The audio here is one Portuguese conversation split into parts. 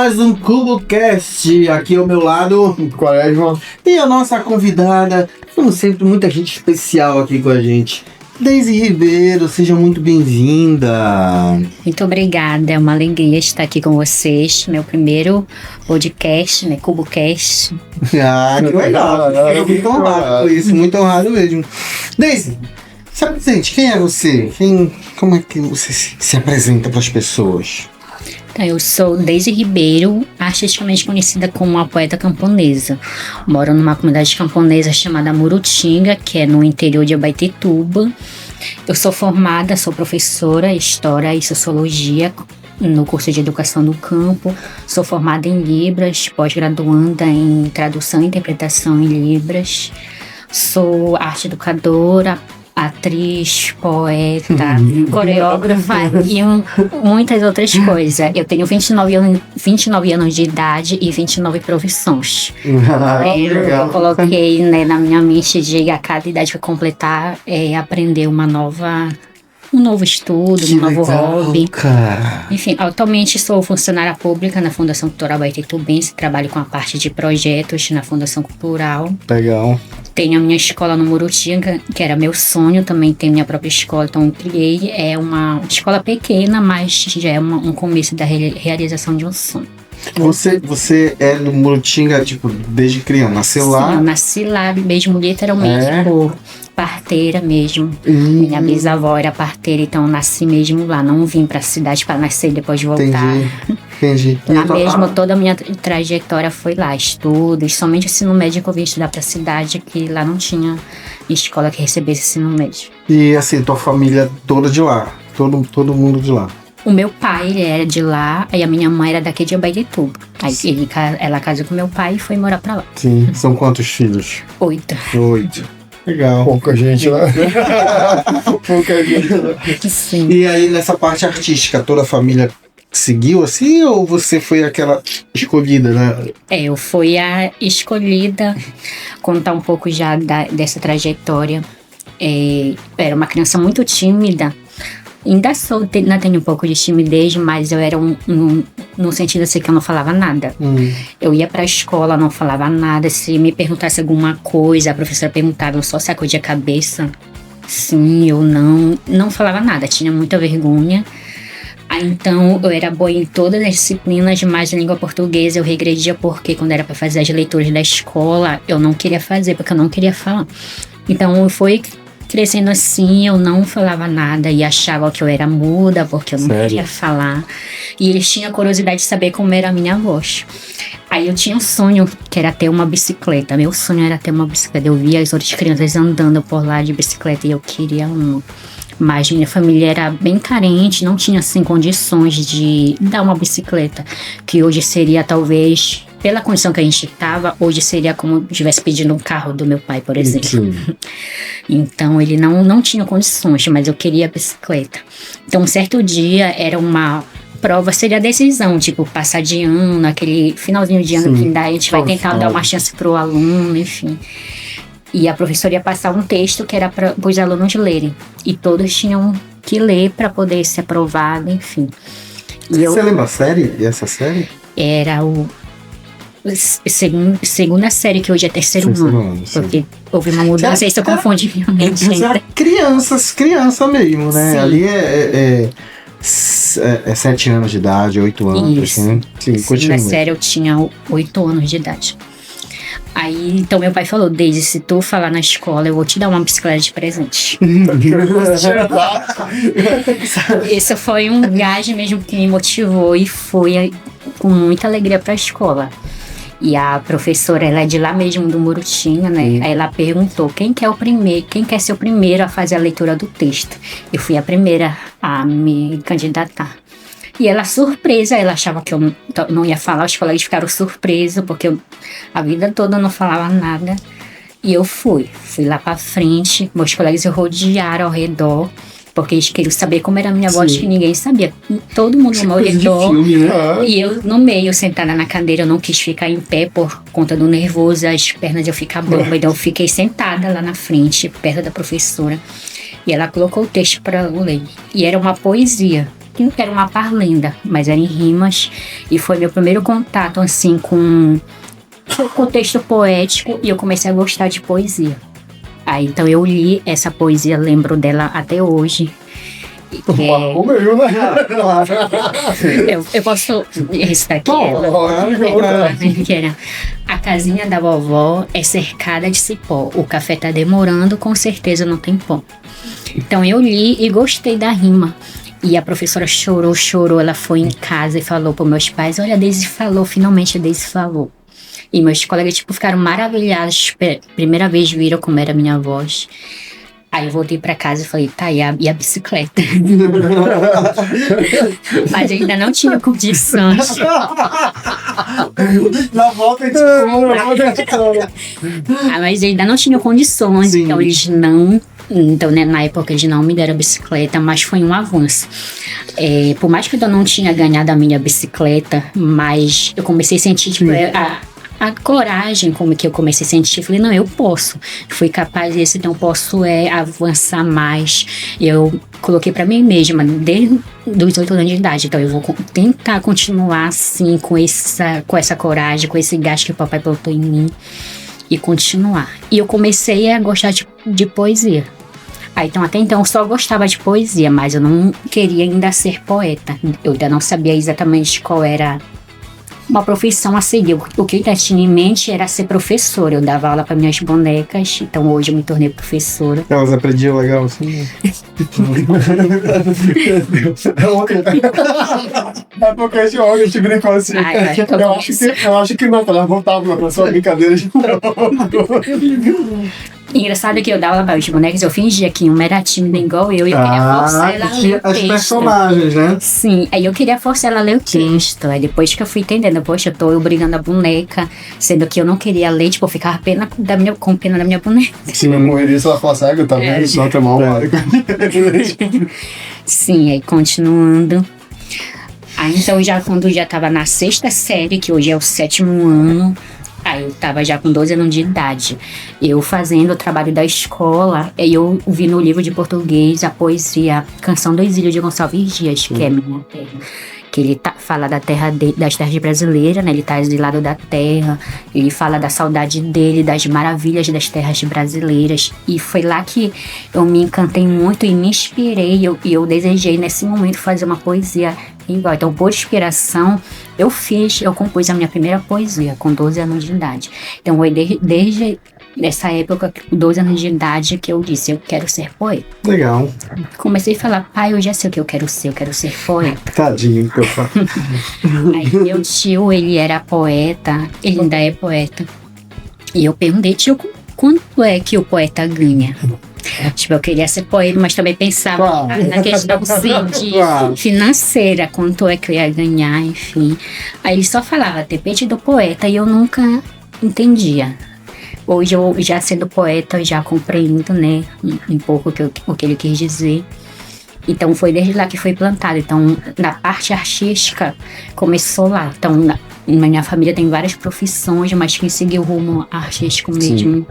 mais um CuboCast. Aqui ao meu lado, Quaresma. E a nossa convidada, como sempre, muita gente especial aqui com a gente. Deise Ribeiro, seja muito bem-vinda. Muito obrigada, é uma alegria estar aqui com vocês. Meu primeiro podcast, né? CuboCast. Ah, que legal. Eu fico muito honrado com isso, muito honrado mesmo. Deise, se apresente, quem é você? Como é que você se apresenta para as pessoas? Então, eu sou Deise Ribeiro, artisticamente conhecida como a poeta camponesa. Moro numa comunidade camponesa chamada Murutinga, que é no interior de Abaetetuba. Eu sou formada, sou professora em História e Sociologia no curso de Educação do Campo. Sou formada em Libras, pós-graduanda em Tradução e Interpretação em Libras. Sou arte educadora, atriz, poeta, coreógrafa e muitas outras coisas. Eu tenho 29 anos de idade e 29 profissões. Eu coloquei, né, na minha mente de a cada idade que eu completar aprender um novo estudo, um novo hobby. Cara. Enfim, atualmente sou funcionária pública na Fundação Cultural Abaetetubense, trabalho com a parte de projetos na Fundação Cultural. Legal. Tenho a minha escola no Murutinga, que era meu sonho, também tenho minha própria escola, então eu criei. É uma escola pequena, mas já é um começo da realização de um sonho. Você é do Murutinga, tipo, desde criança, nasceu lá? Sim, eu nasci lá mesmo, literalmente, por parteira mesmo. Minha bisavó era parteira, então eu nasci mesmo lá. Não vim pra cidade pra nascer e depois voltar. Entendi. Lá mesmo, toda a minha trajetória foi lá, estudos. Somente o ensino médio que eu vim estudar pra cidade, que lá não tinha escola que recebesse ensino médio. E assim, tua família toda de lá? Todo mundo de lá? O meu pai, ele era de lá, e a minha mãe era daqui de Abaetetuba. Aí ela casou com meu pai e foi morar pra lá. Sim. São quantos filhos? 8. 8. Legal. Pouca gente, né? Pouca gente, né? Sim. E aí, nessa parte artística, toda a família seguiu assim, ou você foi aquela escolhida, né? Eu fui a escolhida. Contar um pouco já dessa trajetória. Era uma criança muito tímida. Ainda tenho um pouco de timidez, mas eu era no sentido assim que eu não falava nada. Eu ia pra escola, não falava nada. Se me perguntasse alguma coisa, a professora perguntava, eu só sacudia a cabeça. Sim ou não. Não falava nada, tinha muita vergonha. Então eu era boa em todas as disciplinas, mas em língua portuguesa eu regredia porque quando era pra fazer as leituras da escola, eu não queria fazer, porque eu não queria falar. Então foi crescendo assim, eu não falava nada e achava que eu era muda porque eu não queria falar. E eles tinham curiosidade de saber como era a minha voz. Aí eu tinha um sonho que era ter uma bicicleta. Meu sonho era ter uma bicicleta. Eu via as outras crianças andando por lá de bicicleta e eu queria uma. Mas minha família era bem carente, não tinha assim condições de dar uma bicicleta. Que hoje seria talvez, pela condição que a gente estava, hoje seria como se estivesse pedindo um carro do meu pai, por exemplo. Sim. Então ele não tinha condições, mas eu queria a bicicleta. Então um certo dia era uma prova, seria a decisão, tipo passar de ano, aquele finalzinho de ano que a gente vai tentar dar uma chance pro aluno, enfim. E a professora ia passar um texto que era para os alunos lerem. E todos tinham que ler para poder ser aprovado, enfim. Você lembra a série? E essa série? Era segunda série, que hoje é terceiro ano. Porque houve uma mudança, isso confunde minha mente ainda. Criança mesmo, né? Sim. Ali é 7 anos de idade, 8 anos. Isso. Assim. Sim, continua. Na série eu tinha 8 anos de idade. Aí, então meu pai falou, Deise, se tu falar na escola, eu vou te dar uma bicicleta de presente. Esse foi um viagem mesmo que me motivou e fui com muita alegria pra escola. E a professora, ela é de lá mesmo, do Murutinga, né? Aí ela perguntou, quem quer ser o primeiro a fazer a leitura do texto? Eu fui a primeira a me candidatar. E ela surpresa, ela achava que eu não ia falar, os colegas ficaram surpresos, porque a vida toda eu não falava nada. E eu fui lá pra frente, meus colegas se rodearam ao redor, porque eles queriam saber como era a minha voz, que ninguém sabia. Todo mundo no meu redor, e eu no meio, sentada na cadeira, eu não quis ficar em pé por conta do nervoso, as pernas iam ficar bambas, então eu fiquei sentada lá na frente, perto da professora. E ela colocou o texto para eu ler. E era uma poesia. que era uma parlenda, mas era em rimas. E foi meu primeiro contato, assim, com o contexto poético e eu comecei a gostar de poesia. Aí, então eu li essa poesia, lembro dela até hoje. Marcou meio, né? Eu posso recitar aqui Claro. que era: a casinha da vovó é cercada de cipó, o café tá demorando, com certeza não tem pó. Então eu li e gostei da rima. E a professora chorou, ela foi em casa e falou para meus pais: olha, a Daisy falou, finalmente a Daisy falou. E meus colegas, tipo, ficaram maravilhados, primeira vez viram como era a minha voz. Aí eu voltei pra casa e falei: tá, e a bicicleta? Mas eu ainda não tinha condições. Na volta a gente come. Mas eu ainda não tinha condições, Sim. então eles não... Então, né, na época eles não me deram a bicicleta, mas foi um avanço. Por mais que eu não tinha ganhado a minha bicicleta, mas eu comecei a sentir, tipo, a coragem, como que eu comecei a sentir, falei, não, eu posso, fui capaz disso, então eu posso avançar mais. Eu coloquei pra mim mesma, desde os 8 anos de idade, então eu vou tentar continuar assim, com essa coragem, com esse gás que o papai plantou em mim, e continuar. E eu comecei a gostar de poesia. Então, até então eu só gostava de poesia, mas eu não queria ainda ser poeta, eu ainda não sabia exatamente qual era uma profissão a seguir. O que eu tinha em mente era ser professora. Eu dava aula para minhas bonecas, então hoje eu me tornei professora. Elas aprendiam legal assim? Na época a gente brincou assim. Eu acho que não, elas voltavam pra sua brincadeira de novo. Engraçado que eu dava para as bonecas, eu fingia que uma era tímida igual eu, e eu queria forçar ela a ler o as texto. personagens, né? Sim, aí eu queria forçar ela a ler o texto. Aí depois que eu fui entendendo, poxa, eu tô obrigando a boneca, sendo que eu não queria ler, tipo, eu ficava com pena da minha boneca. Se não morreria, se ela falasse, tá vendo? Só tomar uma hora. Sim, aí continuando. Aí então, quando já tava na 6ª série, que hoje é o 7º ano, aí eu tava já com 12 anos de idade. Eu fazendo o trabalho da escola, aí eu vi no livro de português a poesia Canção do Exílio de Gonçalves Dias, que é Minha Terra. Que ele fala das terras brasileiras, né? Ele tá exilado da terra, ele fala da saudade dele, das maravilhas das terras brasileiras. E foi lá que eu me encantei muito e me inspirei, e eu desejei nesse momento fazer uma poesia igual. Então, por inspiração, eu compus a minha primeira poesia com 12 anos de idade. Então, foi desde essa época, com 12 anos de idade, que eu disse, eu quero ser poeta. Legal. Comecei a falar, pai, eu já sei o que eu quero ser poeta. Tadinho que eu falo. Aí meu tio, ele era poeta, ele ainda é poeta. E eu perguntei, tio, quanto é que o poeta ganha? Tipo, eu queria ser poeta, mas também pensava na questão de financeira, quanto é que eu ia ganhar, enfim. Aí ele só falava, depende do poeta, e eu nunca entendia. Hoje, eu já sendo poeta, já compreendo, né, um pouco o que ele quis dizer. Então, foi desde lá que foi plantado. Então, na parte artística, começou lá. Então, na minha família tem várias profissões, mas quem seguiu o rumo artístico mesmo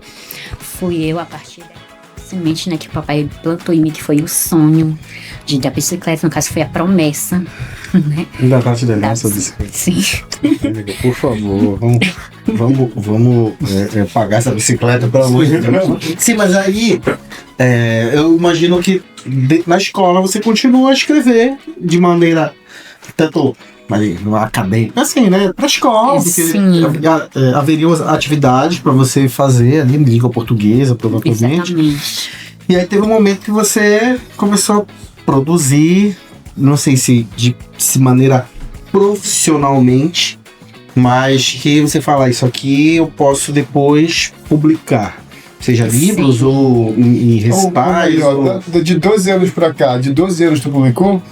fui eu, a partir da semente, né, que o papai plantou em mim, que foi o sonho da bicicleta. No caso, foi a promessa, né? Ainda tá te dando essa bicicleta. Sim. Por favor, vamos pagar essa bicicleta, pelo amor de Deus. Sim, mas aí eu imagino que na escola você continua a escrever de maneira tanto no acadêmico, assim, né? Pra escola, porque haveriam atividades pra você fazer ali em língua portuguesa, provavelmente. Exatamente. E aí teve um momento que você começou a produzir, não sei se de maneira profissionalmente, mas que você fala, isso aqui eu posso depois publicar. Seja livros ou em recitais. De 12 anos pra cá, de 12 anos tu publicou?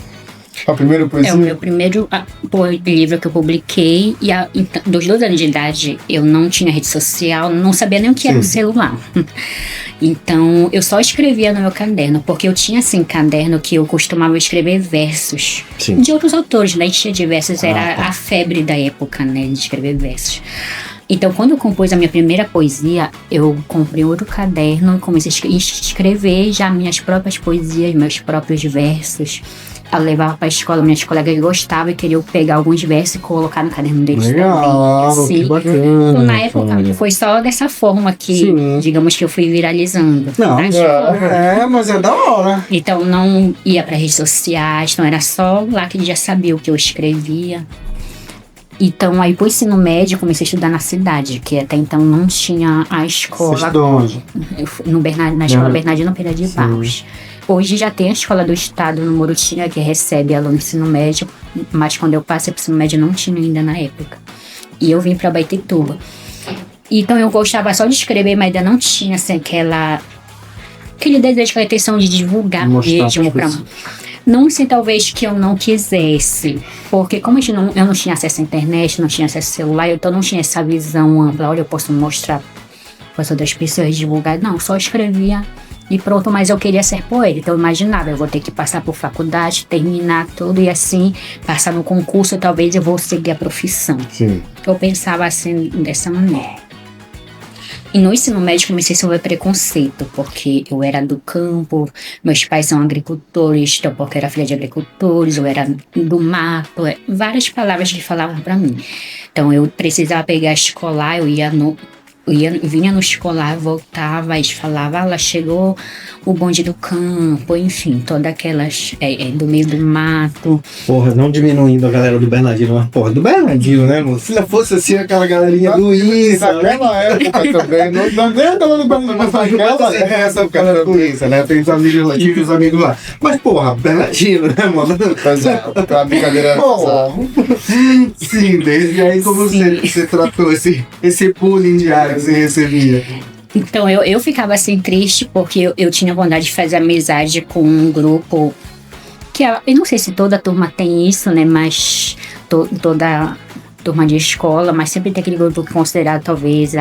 A primeira poesia? O meu primeiro livro que eu publiquei, e dos 12 anos de idade eu não tinha rede social, não sabia nem o que era um celular. Então eu só escrevia no meu caderno, porque eu tinha assim caderno que eu costumava escrever versos de outros autores, né? Enchia de versos, era a febre da época, né? De escrever versos. Então, quando eu compus a minha primeira poesia, eu comprei outro caderno e comecei a escrever já minhas próprias poesias, meus próprios versos. Eu levava pra escola, minhas colegas gostavam e queriam pegar alguns versos e colocar no caderno deles Legal, também. que bacana. Então, na época, foi só dessa forma que, Sim. digamos que eu fui viralizando. Não, na escola. mas é da hora. Então, não ia para redes sociais, então era só lá que ele já sabia o que eu escrevia. Então, aí pro ensino médio, eu comecei a estudar na cidade, que até então não tinha a escola. Vocês de onde? Eu fui na escola Bernardino Pereira de Barros. Hoje já tem a escola do estado no Murutinga, que recebe aluno do ensino médio, mas quando eu passei pro ensino médio não tinha ainda na época. E eu vim pra Abaetetuba. Então eu gostava só de escrever, mas ainda não tinha assim, aquele desejo, aquela intenção de divulgar mesmo pra mim. Não sei, talvez que eu não quisesse, porque como eu não tinha acesso à internet, não tinha acesso ao celular, então não tinha essa visão ampla. Olha, eu posso mostrar para as outras pessoas, divulgar. Não, só escrevia e pronto, mas eu queria ser poeta, então eu imaginava, eu vou ter que passar por faculdade, terminar tudo e assim, passar no concurso, talvez eu vou seguir a profissão. Sim. Eu pensava assim, dessa maneira. E no ensino médio comecei a sofrer preconceito, porque eu era do campo, meus pais são agricultores, então porque eu era filha de agricultores, eu era do mato, várias palavras que falavam pra mim. Então eu precisava pegar escolar, vinha no escolar, voltava e falava, lá chegou o bonde do campo, enfim, todas aquelas do meio do mato. Porra, não diminuindo a galera do Bernardino, mas porra, do Bernardino, né, moço? Se não fosse assim aquela galerinha do Luísa, Naquela época também, não nem a galera do Bernardino, mas naquela época do Luísa, né? Tem os amigos lá, tive os amigos lá. Mas porra, Bernardino, né, mano? Pois é, a brincadeira sim, desde aí como você tratou esse bullying diário que você recebia. Então eu ficava assim triste porque eu tinha vontade de fazer amizade com um grupo que eu não sei se toda turma tem isso, né? Mas toda turma de escola, mas sempre tem aquele grupo considerado talvez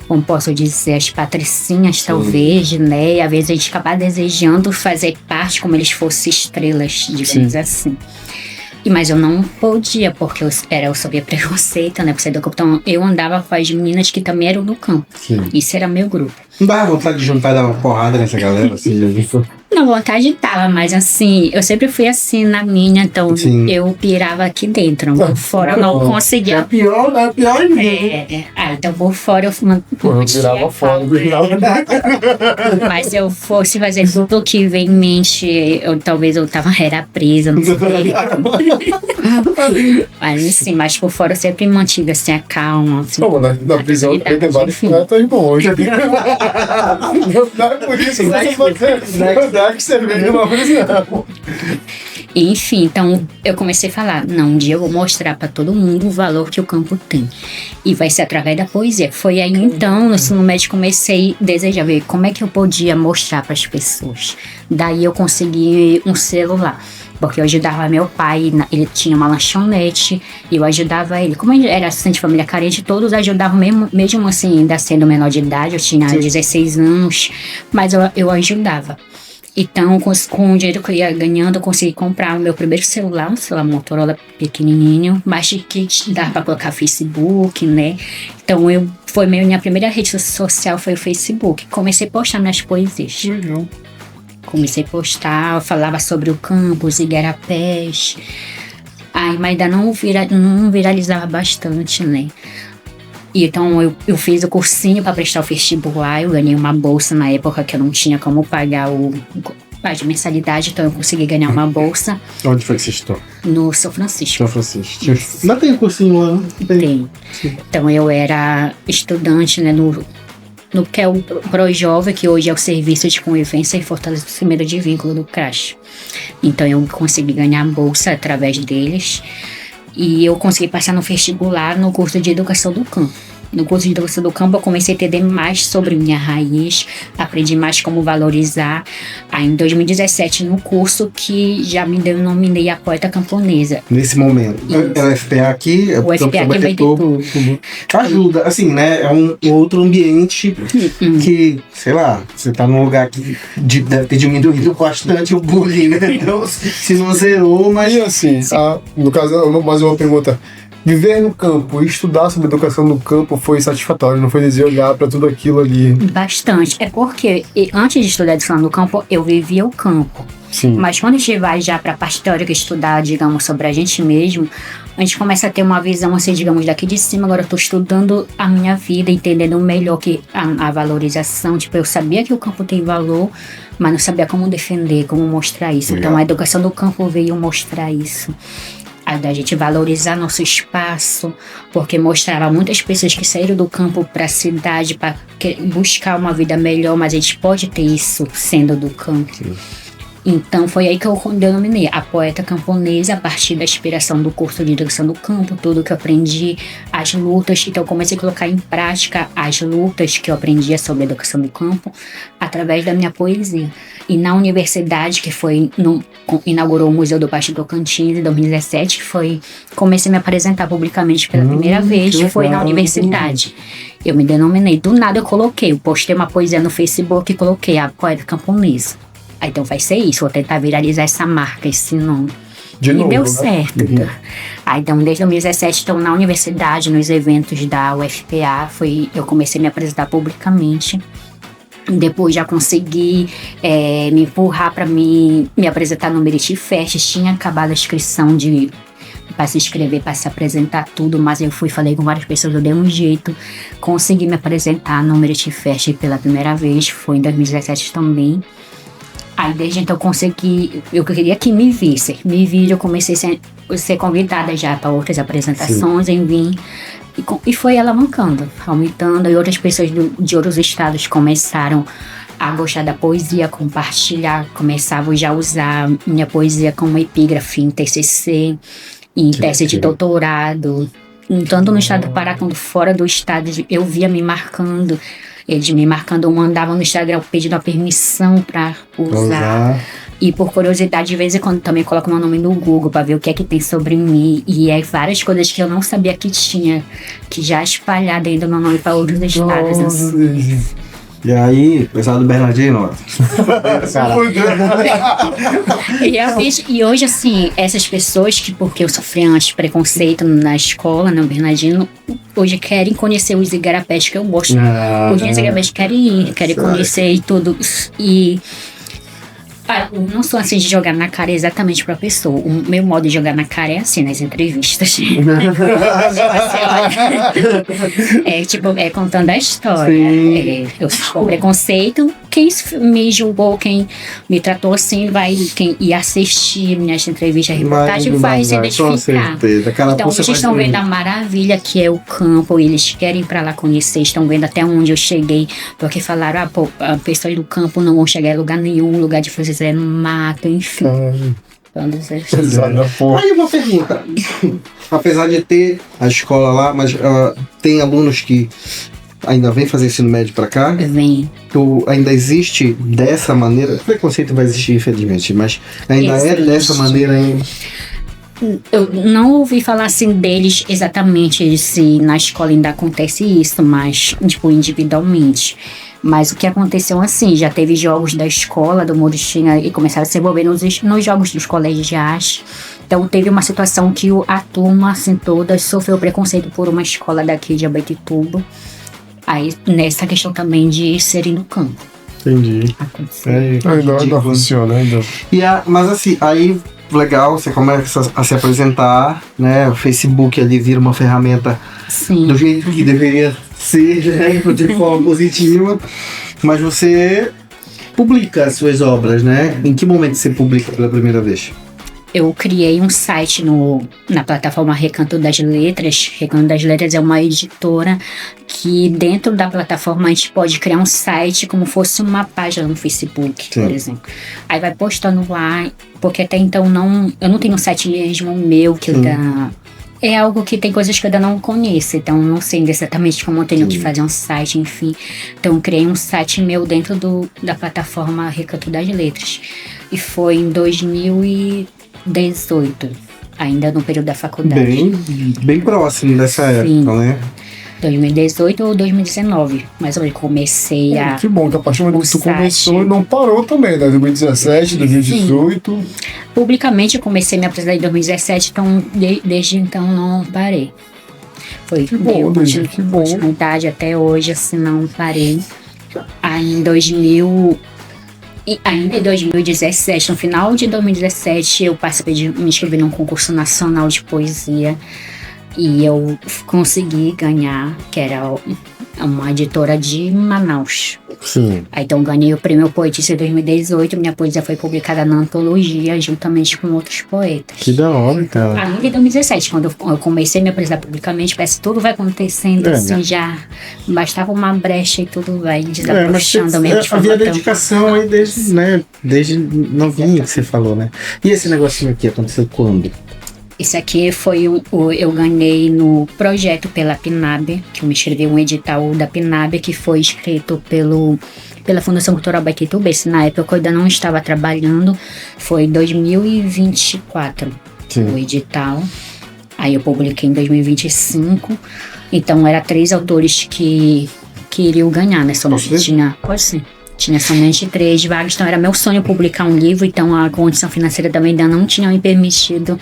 como posso dizer, as patricinhas, talvez, né? E às vezes a gente acaba desejando fazer parte como eles fossem estrelas, digamos assim. Mas eu não podia, porque eu sofria preconceito, né? Por ser do campo. Então eu andava com as meninas que também eram do campo. Sim. Isso era meu grupo. Não dava vontade de juntar e dar uma porrada nessa galera, assim, já viu? Não, vontade tava, mas assim, eu sempre fui assim na minha, então Sim. eu pirava aqui dentro. Por fora eu não conseguia. É pior, né? Pior ainda. Então por fora eu virava fora, Mas se eu fosse fazer tudo que vem em mente, talvez eu era presa, não sei. Mas assim, mas por fora eu sempre mantive assim a calma. Assim, na prisão tem vários poetas bons. Não é por isso que você veio numa prisão. Enfim, então eu comecei a falar, não, um dia eu vou mostrar pra todo mundo o valor que o campo tem. E vai ser através da poesia. Foi aí então, no ensino médio, comecei a desejar ver como é que eu podia mostrar pras pessoas. Daí eu consegui um celular. Porque eu ajudava meu pai, ele tinha uma lanchonete, e eu ajudava ele. Como ele era assistente de família carente, todos ajudavam, mesmo assim, ainda sendo menor de idade, eu tinha 16 anos, mas eu ajudava. Então, com o dinheiro que eu ia ganhando, eu consegui comprar o meu primeiro celular, um celular Motorola pequenininho, mas que dava pra colocar Facebook, né? Então, minha primeira rede social foi o Facebook. Comecei a postar minhas poesias. Uhum. Comecei a postar, eu falava sobre o campo, os igarapés. Mas ainda não viralizava bastante, né? E então eu fiz o cursinho para prestar o vestibular, eu ganhei uma bolsa na época que eu não tinha como pagar de mensalidade, então eu consegui ganhar uma bolsa. Onde foi que você estudou? No São Francisco. São Francisco. Não tem cursinho lá, não tem. Então eu era estudante, né, no que é o ProJovem, que hoje é o Serviço de Convivência e Fortalecimento de Vínculo do CRAS. Então eu consegui ganhar a bolsa através deles e eu consegui passar no vestibular no curso de Educação do Campo. No curso de Educação do Campo eu comecei a entender mais sobre minha raiz, aprendi mais como valorizar. Aí em 2017 no curso que já me denominei a poeta camponesa. Nesse momento. É o FPA aqui? O FPA aqui vai ter tudo. Ajuda, assim, né? É um outro ambiente que, sei lá, você tá num lugar que deve ter diminuído bastante o bullying, né? Então, se não zerou, mas... E assim, no caso, mais uma pergunta. Viver no campo e estudar sobre educação no campo foi satisfatório, não foi dizer olhar para tudo aquilo ali. Bastante. É porque antes de estudar educação no campo, eu vivia o campo. Sim. Mas quando a gente vai já para a parte teórica estudar, digamos, sobre a gente mesmo, a gente começa a ter uma visão, assim, digamos, daqui de cima. Agora eu estou estudando a minha vida, entendendo melhor que a valorização. Tipo, eu sabia que o campo tem valor, mas não sabia como defender, como mostrar isso. Legal. Então a educação do campo veio mostrar isso. A da gente valorizar nosso espaço, porque mostrava muitas pessoas que saíram do campo para a cidade para buscar uma vida melhor, mas a gente pode ter isso sendo do campo. Sim. Então foi aí que eu denominei a poeta camponesa, a partir da inspiração do curso de educação do campo, tudo que eu aprendi, as lutas. Então eu comecei a colocar em prática as lutas que eu aprendia sobre a educação do campo através da minha poesia. E na universidade, que inaugurou o Museu do Baixo Tocantins em 2017, comecei a me apresentar publicamente pela primeira vez, foi na universidade. Eu me denominei, do nada eu postei uma poesia no Facebook e coloquei a poeta camponesa. Aí, então vai ser isso, vou tentar viralizar essa marca, esse nome. De novo, deu né? certo. Aí, então, desde 2017, então, na universidade, nos eventos da UFPA, eu comecei a me apresentar publicamente. Depois já consegui me empurrar para me apresentar no Meriti Fest. Tinha acabado a inscrição para se inscrever, para se apresentar tudo, mas eu falei com várias pessoas, eu dei um jeito, consegui me apresentar no Meriti Fest pela primeira vez, foi em 2017 também. Aí desde então eu queria que me visse. Me vi, eu comecei a ser convidada já para outras apresentações, enfim. E foi alavancando, aumentando. E outras pessoas de outros estados começaram a gostar da poesia, compartilhar, começavam já a usar minha poesia como epígrafe em TCC, em tese de doutorado. Tanto no estado do Pará quanto fora do estado, eu via me marcando. Eles me marcando, mandavam no Instagram pedindo a permissão pra usar. E por curiosidade, de vez em quando também coloco meu nome no Google pra ver o que é que tem sobre mim. E várias coisas que eu não sabia que tinha, que já espalhado ainda meu nome pra outros estados. Assim. E aí, pessoal do Bernardino, E hoje, assim, essas pessoas porque eu sofri antes preconceito na escola, no Bernardino, hoje querem conhecer os igarapés que eu gosto. Os igarapés querem conhecer e tudo. E eu não sou assim de jogar na cara exatamente pra pessoa. O meu modo de jogar na cara é assim, nas entrevistas. É contando a história. Eu sou preconceito. Quem me julgou, quem me tratou assim, quem ia assistir minhas entrevistas, reportagem, vai se identificar. Com certeza. Então, vocês estão vendo a maravilha que é o campo, eles querem ir pra lá conhecer, estão vendo até onde eu cheguei, porque falaram, pessoas do campo não vão chegar em lugar nenhum, lugar de fazer no mato, enfim. Aí uma pergunta. Apesar de ter a escola lá, mas tem alunos que ainda vem fazer ensino médio pra cá? Vem. Ainda existe dessa maneira? Preconceito vai existir, infelizmente, mas ainda Existe. é dessa maneira ainda? Eu não ouvi falar assim deles exatamente se na escola ainda acontece isso, mas tipo individualmente. Mas o que aconteceu assim, já teve jogos da escola do Murichinha e começaram a se envolver nos jogos dos colegiais. Então teve uma situação que a turma assim toda sofreu preconceito por uma escola daqui de Abaetetuba. Aí nessa questão também de serem do campo. Entendi. Ainda funciona, ainda. Mas assim, aí legal, você começa a se apresentar, né? O Facebook ali vira uma ferramenta Sim. do jeito que deveria ser, né? De forma positiva. Mas você publica as suas obras, né? Em que momento você publica pela primeira vez? Eu criei um site na plataforma Recanto das Letras. Recanto das Letras é uma editora que dentro da plataforma a gente pode criar um site como fosse uma página no Facebook, Sim. por exemplo. Aí vai postando lá, porque até então eu não tenho um site mesmo meu que é algo que tem coisas que eu ainda não conheço, então não sei exatamente como eu tenho que fazer um site, enfim. Então eu criei um site meu dentro da plataforma Recanto das Letras. E foi em 2018, ainda no período da faculdade. Bem próximo dessa época, né? 2018 ou 2019, mas eu comecei a... Que bom, que a partir do momento que tu começou e não parou também, né? 2017, 2018... publicamente eu comecei a me apresentar em 2017, então desde então não parei. Foi Que bom, Daisy, que bom. Continuidade até hoje, assim, não parei. Aí ainda em 2017, no final de 2017, eu me inscrevi num concurso nacional de poesia e eu consegui ganhar, que era uma editora de Manaus. Sim. Aí, então ganhei o prêmio Poetisa em 2018, minha poesia foi publicada na antologia juntamente com outros poetas. Que da hora, cara. Ainda em 2017, quando eu comecei a me apresentar publicamente, parece que tudo vai acontecendo assim, já bastava uma brecha e tudo vai desabrochando mesmo de forma havia tão- dedicação aí desde novinho que você falou, né? E esse negocinho aqui aconteceu quando? Esse aqui foi eu ganhei no projeto pela PNAB, que eu me inscrevi um edital da PNAB que foi escrito pela Fundação Cultural Baquitubense. Na época eu ainda não estava trabalhando, foi 2024 o edital. Aí eu publiquei em 2025. Então era 3 autores que iriam ganhar, né? Tinha somente 3 vagas, então era meu sonho publicar um livro, então a condição financeira também ainda não tinha me permitido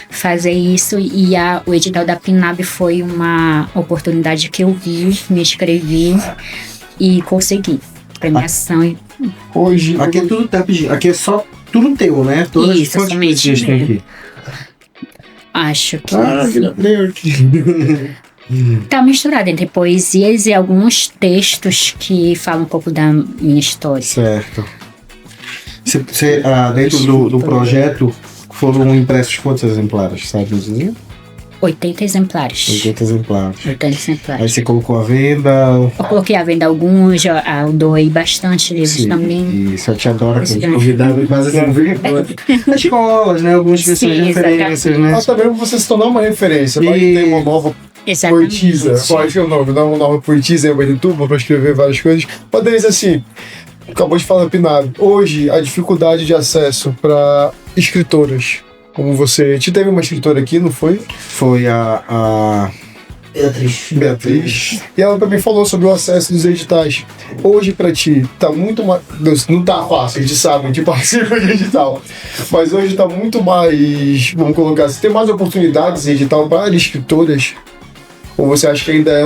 fazer isso, e o edital da PNAB foi uma oportunidade que eu vi, me inscrevi e consegui premiação. Hoje, Aqui é tudo tapinha, aqui é só tudo teu, né? Todas Isso, quantas somente poesias tem aqui? Acho que Que tá misturado entre poesias e alguns textos que falam um pouco da minha história. certo. Dentro do projeto foram impressos quantos exemplares, sabe me dizer? 80 exemplares. 80 exemplares. 80 exemplares. Aí você colocou à venda. Eu coloquei à venda alguns, eu doei bastante livros também. Isso, eu te adoro que eu convidava e fazer assim. As escolas, né? Algumas pessoas de referências, né? mas também você se tornar uma referência. Vai ter uma nova poetisa. Qual é o nome? Dar uma nova poetisa em Baquituba para escrever várias coisas. Mas Daisy, assim, acabou de falar PNAB. Hoje, a dificuldade de acesso para escritoras. Como você. Te teve uma escritora aqui, não foi? Foi a Beatriz. E ela também falou sobre o acesso dos editais. Hoje, pra ti, tá muito mais. Não tá fácil, a gente sabe, a gente participa de edital. Mas hoje tá muito mais. Vamos colocar assim, tem mais oportunidades em edital para escritoras? Ou você acha que ainda é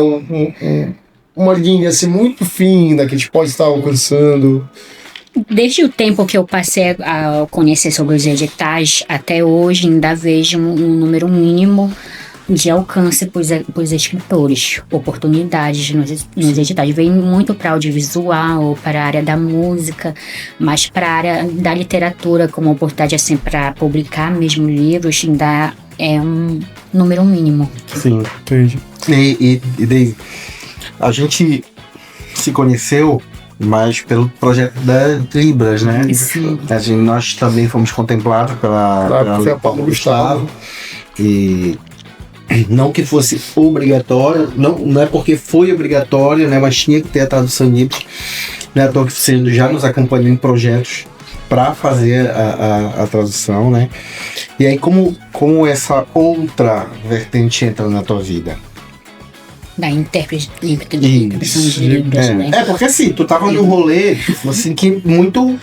uma linha assim, muito fina que a gente pode estar alcançando? Desde o tempo que eu passei a conhecer sobre os editais, até hoje ainda vejo um número mínimo de alcance para os escritores, oportunidades nos editais. Vem muito para audiovisual, para a área da música, mas para a área da literatura, como oportunidade assim, para publicar mesmo livros, ainda é um número mínimo. Sim. Entendi. E daí, a gente se conheceu mais pelo projeto da Libras, né? Sim. Nós também fomos contemplados pela Paulo Gustavo. E não que fosse obrigatório, não é porque foi obrigatório, né? Mas tinha que ter a tradução em Libras. Não é à toa que você já nos acompanhou em projetos para fazer a tradução, né? E aí, como essa outra vertente entra na tua vida? Da interpretação de livros, né? Porque assim, tu tava num rolê assim, que muito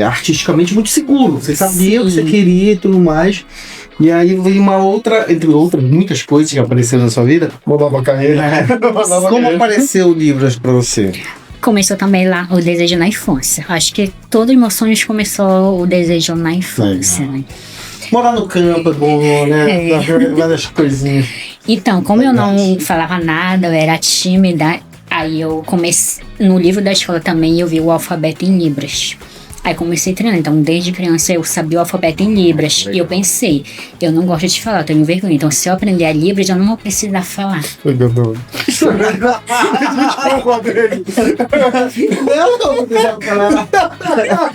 artisticamente muito seguro. Você sabia o que você queria e tudo mais. E aí veio uma outra, entre outras, muitas coisas que apareceram na sua vida. Uma nova carreira. Como apareceu o Libras pra você? Começou também lá o desejo na infância. Acho que todos os meus sonhos começou o desejo na infância, né? Morar no campo é bom, né? Várias coisinhas. Então, como eu não falava nada, eu era tímida, aí eu comecei. No livro da escola também eu vi o alfabeto em Libras. Aí comecei a treinar. Então, desde criança eu sabia o alfabeto em Libras. E eu pensei, eu não gosto de falar, eu tenho vergonha. Então, se eu aprender a Libras, eu não vou precisar falar. Não, não precisa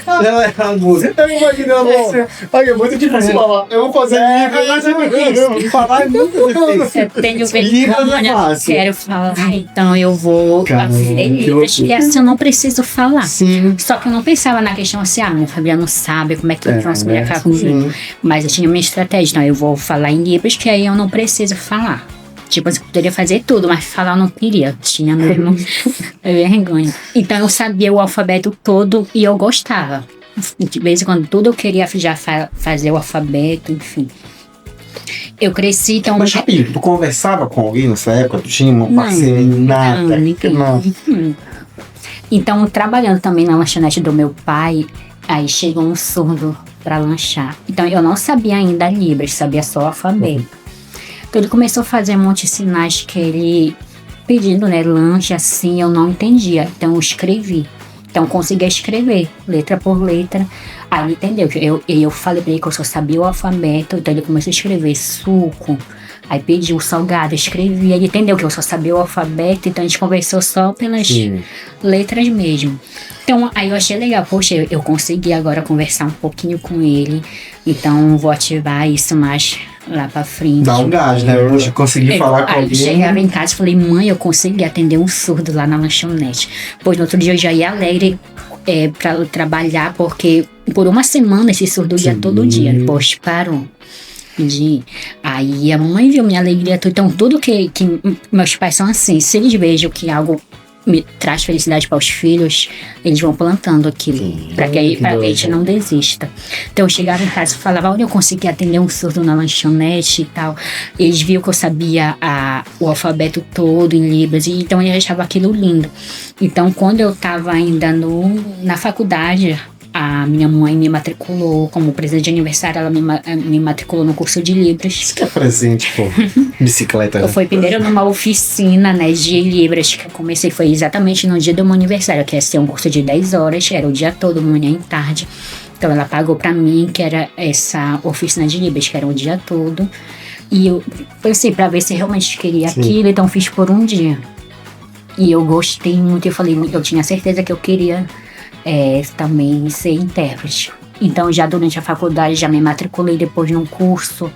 falar. Ela é a música. Eu imaginei ela falando, ai, é muito difícil falar. Eu vou fazer livro. Falar é muito difícil. Eu tenho Libras é vergonha, fácil. quero falar, então eu vou aprender Libras. E assim eu não preciso falar. Sim. Só que eu não pensava na questão assim, minha família não sabe como é que eu posso me falar comigo. Mas eu tinha minha estratégia, então eu vou falar em Libras, que aí eu não preciso falar. Tipo, eu poderia fazer tudo, mas falar eu não queria. Eu tinha mesmo vergonha. Então eu sabia o alfabeto todo e eu gostava. de vez em quando tudo eu queria já fazer o alfabeto, enfim. Eu cresci, então... Mas rapidinho, tu conversava com alguém nessa época? Tu tinha uma parceria? Nada. Não. Então, trabalhando também na lanchonete do meu pai, aí chegou um surdo para lanchar. Então, eu não sabia ainda Libras, sabia só o alfabeto. Então, ele começou a fazer um monte de sinais que ele pedindo, né, lanche, assim, eu não entendia. Então, eu escrevi. Então, conseguia escrever, letra por letra. Aí ele entendeu. Eu falei pra ele que eu só sabia o alfabeto. Então, ele começou a escrever suco. Aí pediu salgado, escrevi. Aí ele entendeu que eu só sabia o alfabeto. Então, a gente conversou só pelas letras mesmo. Então, aí eu achei legal. Poxa, eu consegui agora conversar um pouquinho com ele. Então, vou ativar isso mais lá pra frente. Dá um gás, né? Poxa, consegui falar com Aí alguém. chegava em casa e falei, mãe, eu consegui atender um surdo lá na lanchonete. Pois no outro dia eu já ia alegre pra trabalhar, porque por uma semana esse surdo ia todo dia. Poxa, parou. Aí a mamãe viu minha alegria. Então tudo que meus pais são assim, se eles vejam que algo me traz felicidade para os filhos, eles vão plantando aquilo, para que a gente não desista. Então eu chegava em casa e falava, olha, eu consegui atender um surdo na lanchonete e tal. Eles viam que eu sabia o alfabeto todo em Libras, e então eles achavam aquilo lindo. Então quando eu estava ainda na faculdade, a minha mãe me matriculou como presente de aniversário, ela me matriculou no curso de Libras. Isso que é presente, pô. Bicicleta. Eu fui primeiro numa oficina, né, de Libras, que eu comecei, foi exatamente no dia do meu aniversário, que ia ser um curso de 10 horas, era o dia todo, manhã e tarde. Então ela pagou pra mim, que era essa oficina de Libras, que era o dia todo. E eu pensei pra ver se realmente queria aquilo, então fiz por um dia. E eu gostei muito, eu falei, eu tinha certeza que eu queria também ser intérprete. Então já durante a faculdade já me matriculei depois num curso.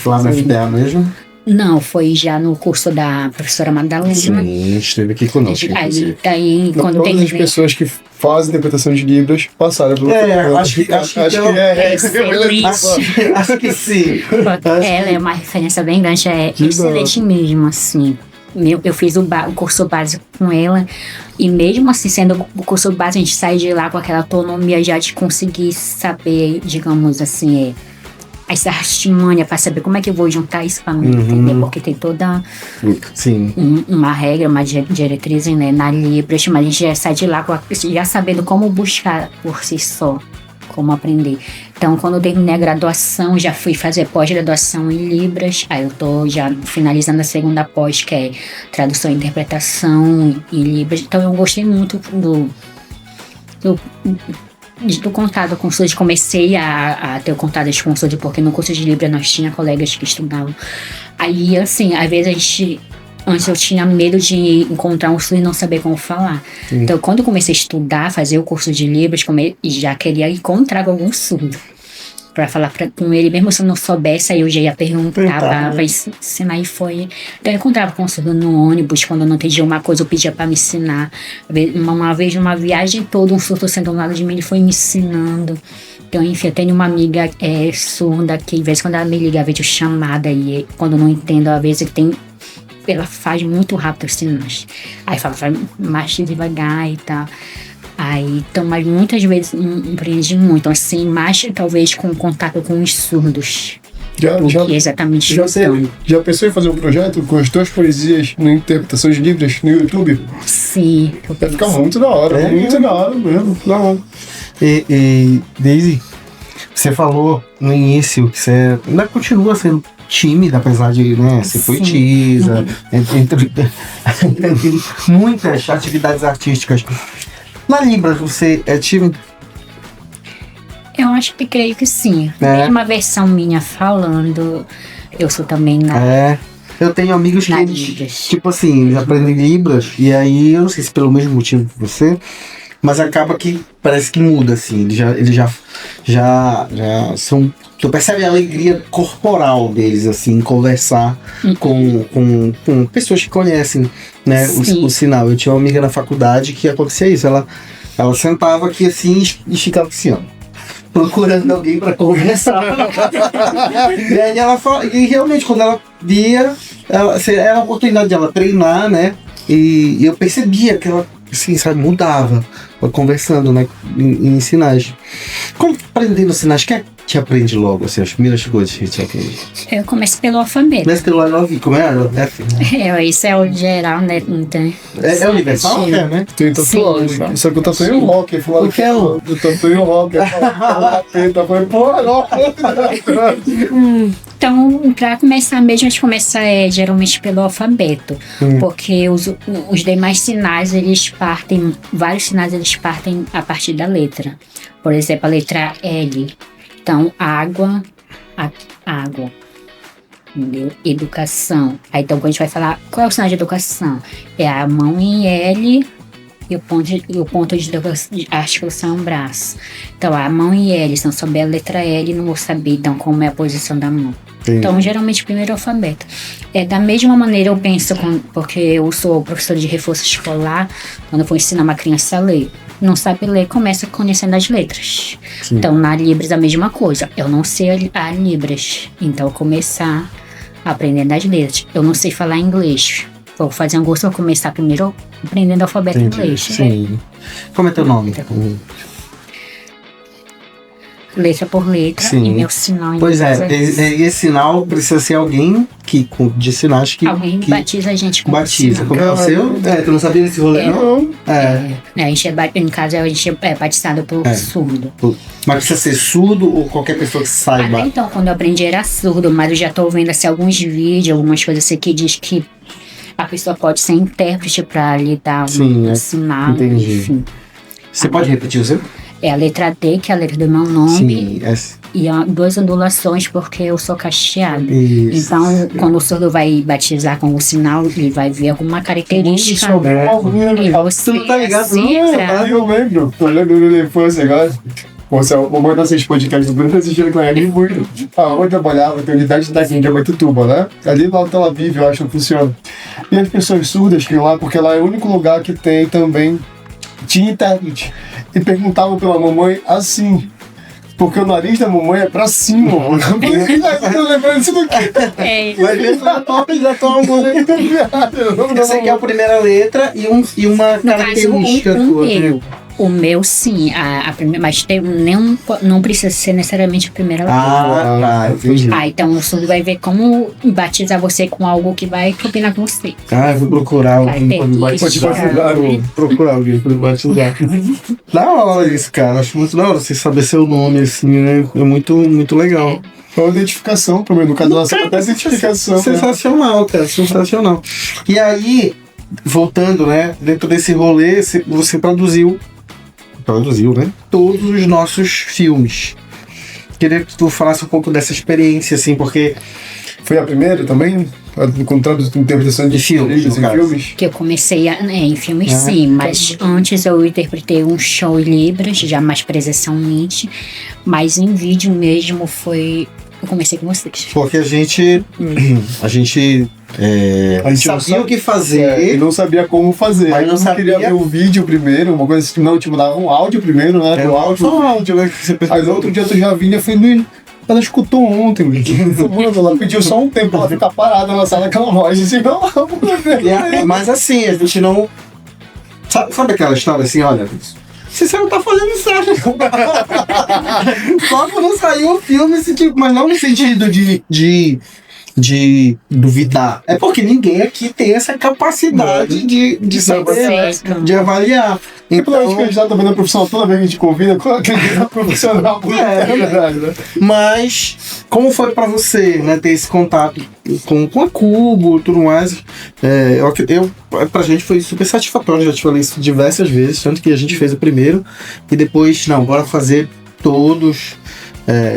Lá na FDA mesmo? Não, foi já no curso da professora Madalena. Sim, esteve aqui conosco. Aí quando todas as pessoas que fazem interpretação de Libras passaram pelo acho que sim. Ela é uma referência bem grande, excelente mesmo, assim. Eu fiz o curso básico com ela, e mesmo assim, sendo o curso básico, a gente sai de lá com aquela autonomia já de conseguir saber, digamos assim, essa artimanha para saber como é que eu vou juntar isso para mim, entender? Porque tem toda uma regra, uma diretriz, né, na Libras, mas a gente já sai de lá já sabendo como buscar por si só, como aprender. Então, quando eu terminei a graduação, já fui fazer pós-graduação em Libras. Aí eu tô já finalizando a segunda pós, que é tradução e interpretação em Libras. Então, eu gostei muito do contato com o surdo. Comecei a ter o contato com o surdo, porque no curso de Libras nós tinha colegas que estudavam. Aí, assim, às vezes antes eu tinha medo de encontrar um surdo e não saber como falar. Então, quando eu comecei a estudar, fazer o curso de Libras, já queria encontrar algum surdo para falar com ele, mesmo se eu não soubesse, aí eu já ia perguntar para ensinar, e foi. Então, eu encontrava com o surdo no ônibus, quando eu não entendia uma coisa, eu pedia para me ensinar. Uma vez, numa viagem toda, um surdo sentado ao lado de mim, ele foi me ensinando. Então, enfim, eu tenho uma amiga surda que, às vezes, quando ela me liga, a videochamada, e quando eu não entendo, às vezes ela faz muito rápido os sinais. Aí fala mais devagar e tal. Aí, então, mas muitas vezes empreende muito, assim, mais talvez com contato com os surdos. Exatamente. Já pensou em fazer um projeto com as tuas poesias na interpretação de Libras no YouTube? Sim. Vai ficar muito da hora, muito da hora mesmo. Da hora. E Daisy, você falou no início que você ainda continua sendo tímida, apesar de, né, ser poetisa, entre muitas atividades artísticas. Na Libras, você é tímida? Eu acho que creio que sim. Mesmo a versão minha falando, eu sou também eu tenho amigos que, tipo assim, eles aprendem Libras, e aí, eu não sei se pelo mesmo motivo que você, mas acaba que parece que muda, assim, eles já são. Tu percebe a alegria corporal deles, assim, em conversar com pessoas que conhecem, né, o sinal. Eu tinha uma amiga na faculdade que acontecia isso, ela sentava aqui assim e ficava assim, ó, procurando alguém para conversar. E aí ela fala, e realmente quando ela via, era a oportunidade de ela treinar, né, e eu percebia que ela assim, sabe, mudava, conversando, né, em sinais. Como aprendendo sinais, quem é que te aprende logo, assim, as primeiras coisas que te aprende? Eu começo pelo alfabeto. Mas pelo I como é? F? Isso é o geral, né? Não tem. É universal? Sim. É, né? Tem tatuagem. Só que eu tatuei um rock. O que é o? Eu tatuei um rock. Eu falei, porra, não. Então, para começar mesmo, a gente começa geralmente pelo alfabeto, porque os demais sinais, vários sinais eles partem a partir da letra. Por exemplo, a letra L. Então, água, entendeu? Educação. Aí, então, quando a gente vai falar, qual é o sinal de educação? É a mão em L e o ponto de articulação é um braço. Então, a mão em L, se não souber a letra L, não vou saber, então, como é a posição da mão. Sim. Então, geralmente, primeiro é o alfabeto. Da mesma maneira, eu penso, porque eu sou professora de reforço escolar, quando eu vou ensinar uma criança a ler, não sabe ler, começa conhecendo as letras. Sim. Então, na Libras, a mesma coisa. Eu não sei a Libras, então, começar aprendendo as letras. Eu não sei falar inglês. Vou fazer um curso, vou começar primeiro aprendendo o alfabeto inglês. Sim. Como é teu nome? Letra por letra. Sim. E meu sinal em Pois é, inglês. esse sinal precisa ser alguém de sinais que... Alguém que batiza a gente com batiza. o Como é o seu? Tu não sabia desse rolê, não? A gente em casa a gente é batizado por surdo. Mas precisa ser surdo ou qualquer pessoa que saiba? Até então, quando eu aprendi era surdo, mas eu já tô vendo assim, alguns vídeos, algumas coisas assim que diz que a pessoa pode ser intérprete pra lhe dar um sinal. Entendi. Enfim. Você pode repetir o seu? É a letra D, que é a letra do meu nome. Sim, E 2 ondulações, porque eu sou cacheada. Isso. Então, quando o surdo vai batizar com o sinal, ele vai ver alguma característica. E você, Tu não tá ligado, assim, não? pra- Eu lembro da infância agora. Você, o mamãe não assiste podcast do Bruno, assistindo com ele muito. Onde eu trabalhava, tem unidade da Índia, Maitutuba, né? Ali lá onde ela vive, eu acho que funciona. E as pessoas surdas que iam lá, porque lá é o único lugar que tem também, tinha intérprete. E perguntavam pela mamãe assim, porque o nariz da mamãe é pra cima. Eu tô lembrando isso daqui. Vai ver se já toma Eu sei que é a primeira letra e uma característica tua. O meu, sim, mas não precisa ser necessariamente a primeira letra. Tá, entendi. Então o surdo vai ver como batizar você com algo que vai combinar com você. Eu vou procurar alguém pra me Vai ter batizar. isso. Vou procurar alguém pra me batizar. Da hora isso, cara. Acho muito da hora você saber seu nome, assim, né? É muito, muito legal. É uma identificação, pelo menos no caso da nossa, até identificação. Sensacional, cara, sensacional. E aí, voltando, né? Dentro desse rolê, você produziu, né? Todos os nossos filmes. Queria que tu falasse um pouco dessa experiência, assim, porque... Foi a primeira também? Com interpretação de filmes, em no caso. filmes? Que eu comecei em filmes, sim, mas antes eu interpretei um show em Libras, já mais presencialmente, mas em vídeo mesmo eu comecei com vocês. Porque a gente sabia o que fazer. E não sabia como fazer. Mas não sabia. Queria ver o vídeo primeiro, uma coisa assim, não, te mandava um áudio primeiro, né? O áudio, só o áudio, né? Aí no outro dia tu já vinha e falei, ela escutou ontem, mano. Ela pediu só um tempo pra ela ficar parada na sala que ela voz. Assim, mas assim, a gente não. Sabe aquela história assim, olha. Você não tá fazendo certo. Só quando saiu o filme, mas não no sentido de duvidar. É porque ninguém aqui tem essa capacidade de saber, né? De avaliar. Então, acho que a gente já tá vendo a profissional toda vez que a gente convida, aquele profissional. É verdade, né? Mas, como foi pra você, né, ter esse contato com a Cubo e tudo mais? Pra gente foi super satisfatório, já te falei isso diversas vezes, tanto que a gente fez o primeiro e depois, bora fazer todos.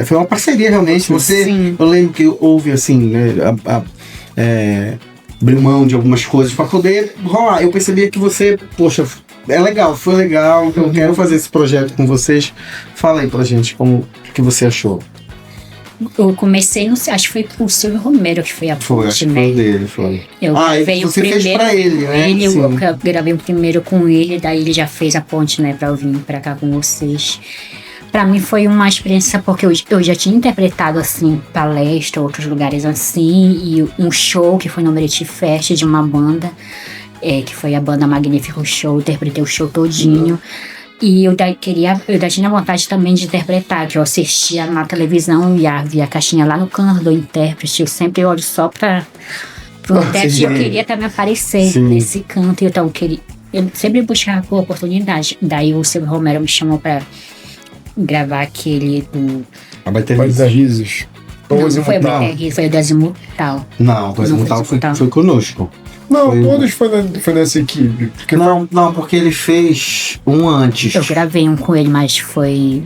Foi uma parceria realmente. Eu lembro que houve assim, né, abrir mão de algumas coisas para poder rolar. Eu percebia que você, poxa, foi legal, eu quero fazer esse projeto com vocês. Fala aí pra gente como que você achou. Eu comecei, acho que foi o Silvio Romero que foi a Foi dele, foi. Eu gravei você o primeiro fez pra ele, né? Eu gravei o primeiro com ele, daí ele já fez a ponte, né, pra eu vir pra cá com vocês. Pra mim foi uma experiência porque eu já tinha interpretado, assim, palestra, outros lugares assim, e um show que foi no Meriti Fest de uma banda. que foi a banda Magnífico Show, interpretei o show todinho. E eu tinha vontade também de interpretar, que eu assistia na televisão e via a caixinha lá no canto do intérprete. Eu sempre olho só pro intérprete e eu queria também aparecer nesse canto. Então eu sempre buscava por oportunidade. Daí o Silvio Romero me chamou pra gravar aquele do... Vai dar risos. Não foi o do Azimutal. Não, o Azimutal foi conosco. Não, todos foi nessa equipe. Não, porque ele fez um antes. Eu gravei um com ele, mas foi...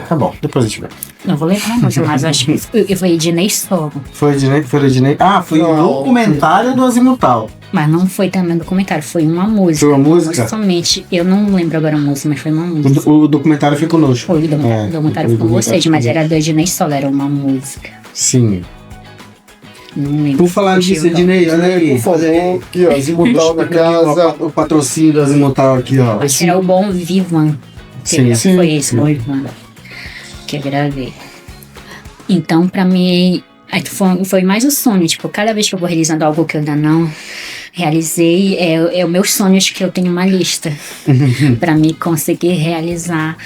Tá bom, depois a gente vê. Não vou lembrar muito, mas acho que foi Ednei Soro. Foi Ednei? Foi um documentário do Azimutal. Mas não foi também um documentário, foi uma música. Foi uma música? Somente, eu não lembro agora a música, mas foi uma música. O documentário foi conosco. Foi, o documentário foi com vocês, mas era do Ednei Solo, era uma música. Sim. Não lembro. Por falar disso, Ednei, olha aí. Por favor, aqui ó, Azimutal na casa. O patrocínio do Azimutal aqui, ó. Acho que era o Bom Vivan. Sim. Foi esse Bom Vivan que eu gravei. Então, pra mim, foi mais o sonho. Tipo, cada vez que eu vou realizando algo que eu ainda não realizei, é o meus sonhos que eu tenho uma lista pra me conseguir realizar.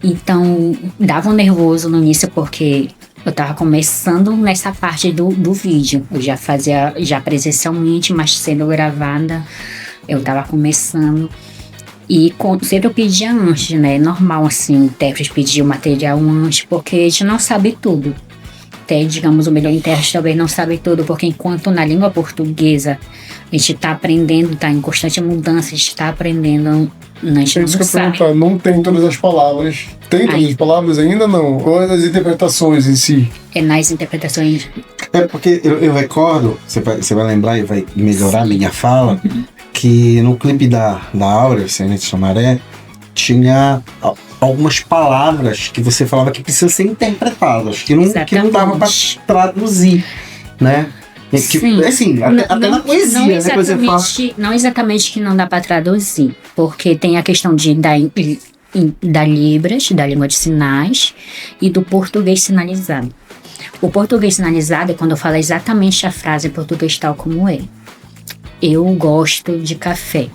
Então, dava um nervoso no início porque eu tava começando nessa parte do vídeo. Eu já fazia presencialmente, mas sendo gravada, eu tava começando. E sempre eu pedia antes, né? Normal, assim, o intérprete pedia o material antes, porque a gente não sabe tudo. Até, digamos, o melhor intérprete talvez não sabe tudo, porque enquanto na língua portuguesa a gente tá aprendendo, tá em constante mudança, a gente tá aprendendo, a gente isso não que eu sabe. perguntar, não tem todas as palavras. Tem todas as palavras ainda não? Ou é nas interpretações em si? É nas interpretações. É porque eu recordo, você vai lembrar e vai melhorar a minha fala, que no clipe da Áurea, Semente Chamaré, tinha algumas palavras que você falava que precisam ser interpretadas, que não dava para traduzir, né? Sim. Assim, até na poesia, né? Não exatamente que não dá para traduzir, porque tem a questão da Libras, da língua de sinais, e do português sinalizado. O português sinalizado é quando eu falo exatamente a frase em português tal como é. Eu gosto de café.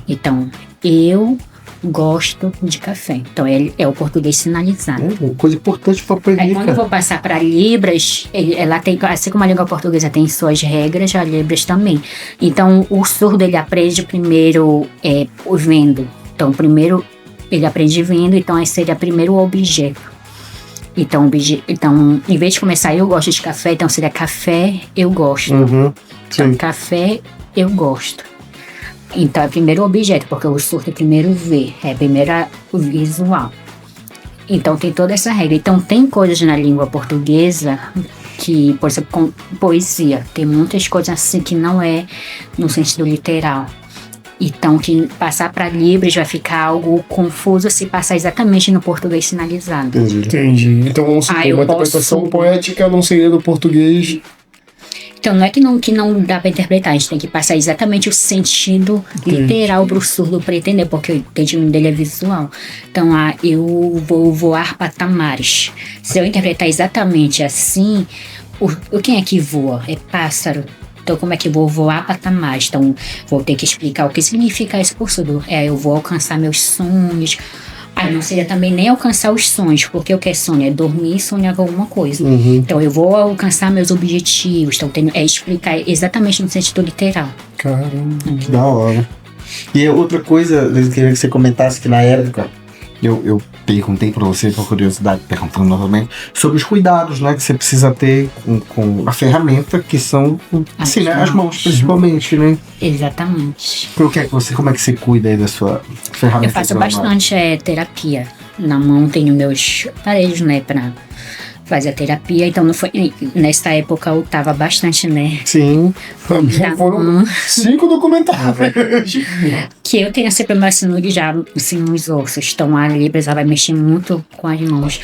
Então, eu gosto de café. Então, é o português sinalizado. Uma coisa importante para aprender. Quando eu vou passar para Libras, ela tem, assim como a língua portuguesa tem suas regras, a Libras também. Então, o surdo, ele aprende primeiro vendo. Então, primeiro ele aprende vendo, então esse seria primeiro o objeto. Então, em vez de começar eu gosto de café, então seria café, eu gosto. Então, café, eu gosto. Então, é primeiro o objeto, porque o surdo primeiro vê, primeiro o visual. Então, tem toda essa regra. Então, tem coisas na língua portuguesa que, por exemplo, com poesia, tem muitas coisas assim que não é no sentido literal. Então, que passar para Libras vai ficar algo confuso se passar exatamente no português sinalizado. Entendi. Então, vamos supor, uma interpretação poética não seria no português. Então, não é que não dá para interpretar, a gente tem que passar exatamente o sentido literal para o surdo para entender, porque o entendimento dele é visual. Então, eu vou voar patamares. Se eu interpretar exatamente assim, quem é que voa? É pássaro. Então, como é que eu vou voar patamares? Então, vou ter que explicar o que significa isso por surdo. Eu vou alcançar meus sonhos. Não seria também nem alcançar os sonhos, porque o que é sonho? É dormir e sonhar com alguma coisa. Então, eu vou alcançar meus objetivos. Então, explicar exatamente no sentido literal. Caramba. Que da hora. E outra coisa, eu queria que você comentasse que na época, eu perguntei pra você, por curiosidade, perguntando novamente, sobre os cuidados, né, que você precisa ter com a ferramenta, que são assim, né, as mãos, principalmente, né? Exatamente. Como é que você cuida aí da sua ferramenta? Eu faço bastante terapia. Na mão tenho meus aparelhos, né, pra fazer a terapia. Então, não foi, nessa época eu tava bastante, né? Sim. Foram 5 documentários. Que eu tenho sempre mais já assim, nos ossos. Então, a Libras vai mexer muito com as mãos.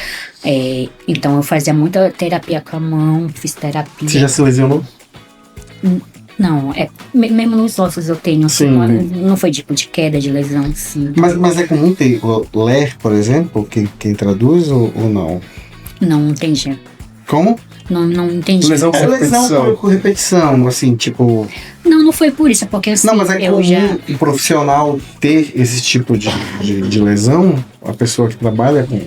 Então, eu fazia muita terapia com a mão, fiz terapia. Você já se lesionou? Não, mesmo nos ossos eu tenho, assim, não foi tipo de queda, de lesão, assim. Mas é comum ter ler, por exemplo, quem traduz ou não? Não entendi. Como? Não entendi. Lesão por Lesão repetição. por repetição, assim, tipo... Não foi por isso, porque assim, Não, mas é eu comum já... um profissional ter esse tipo de lesão? A pessoa que trabalha com...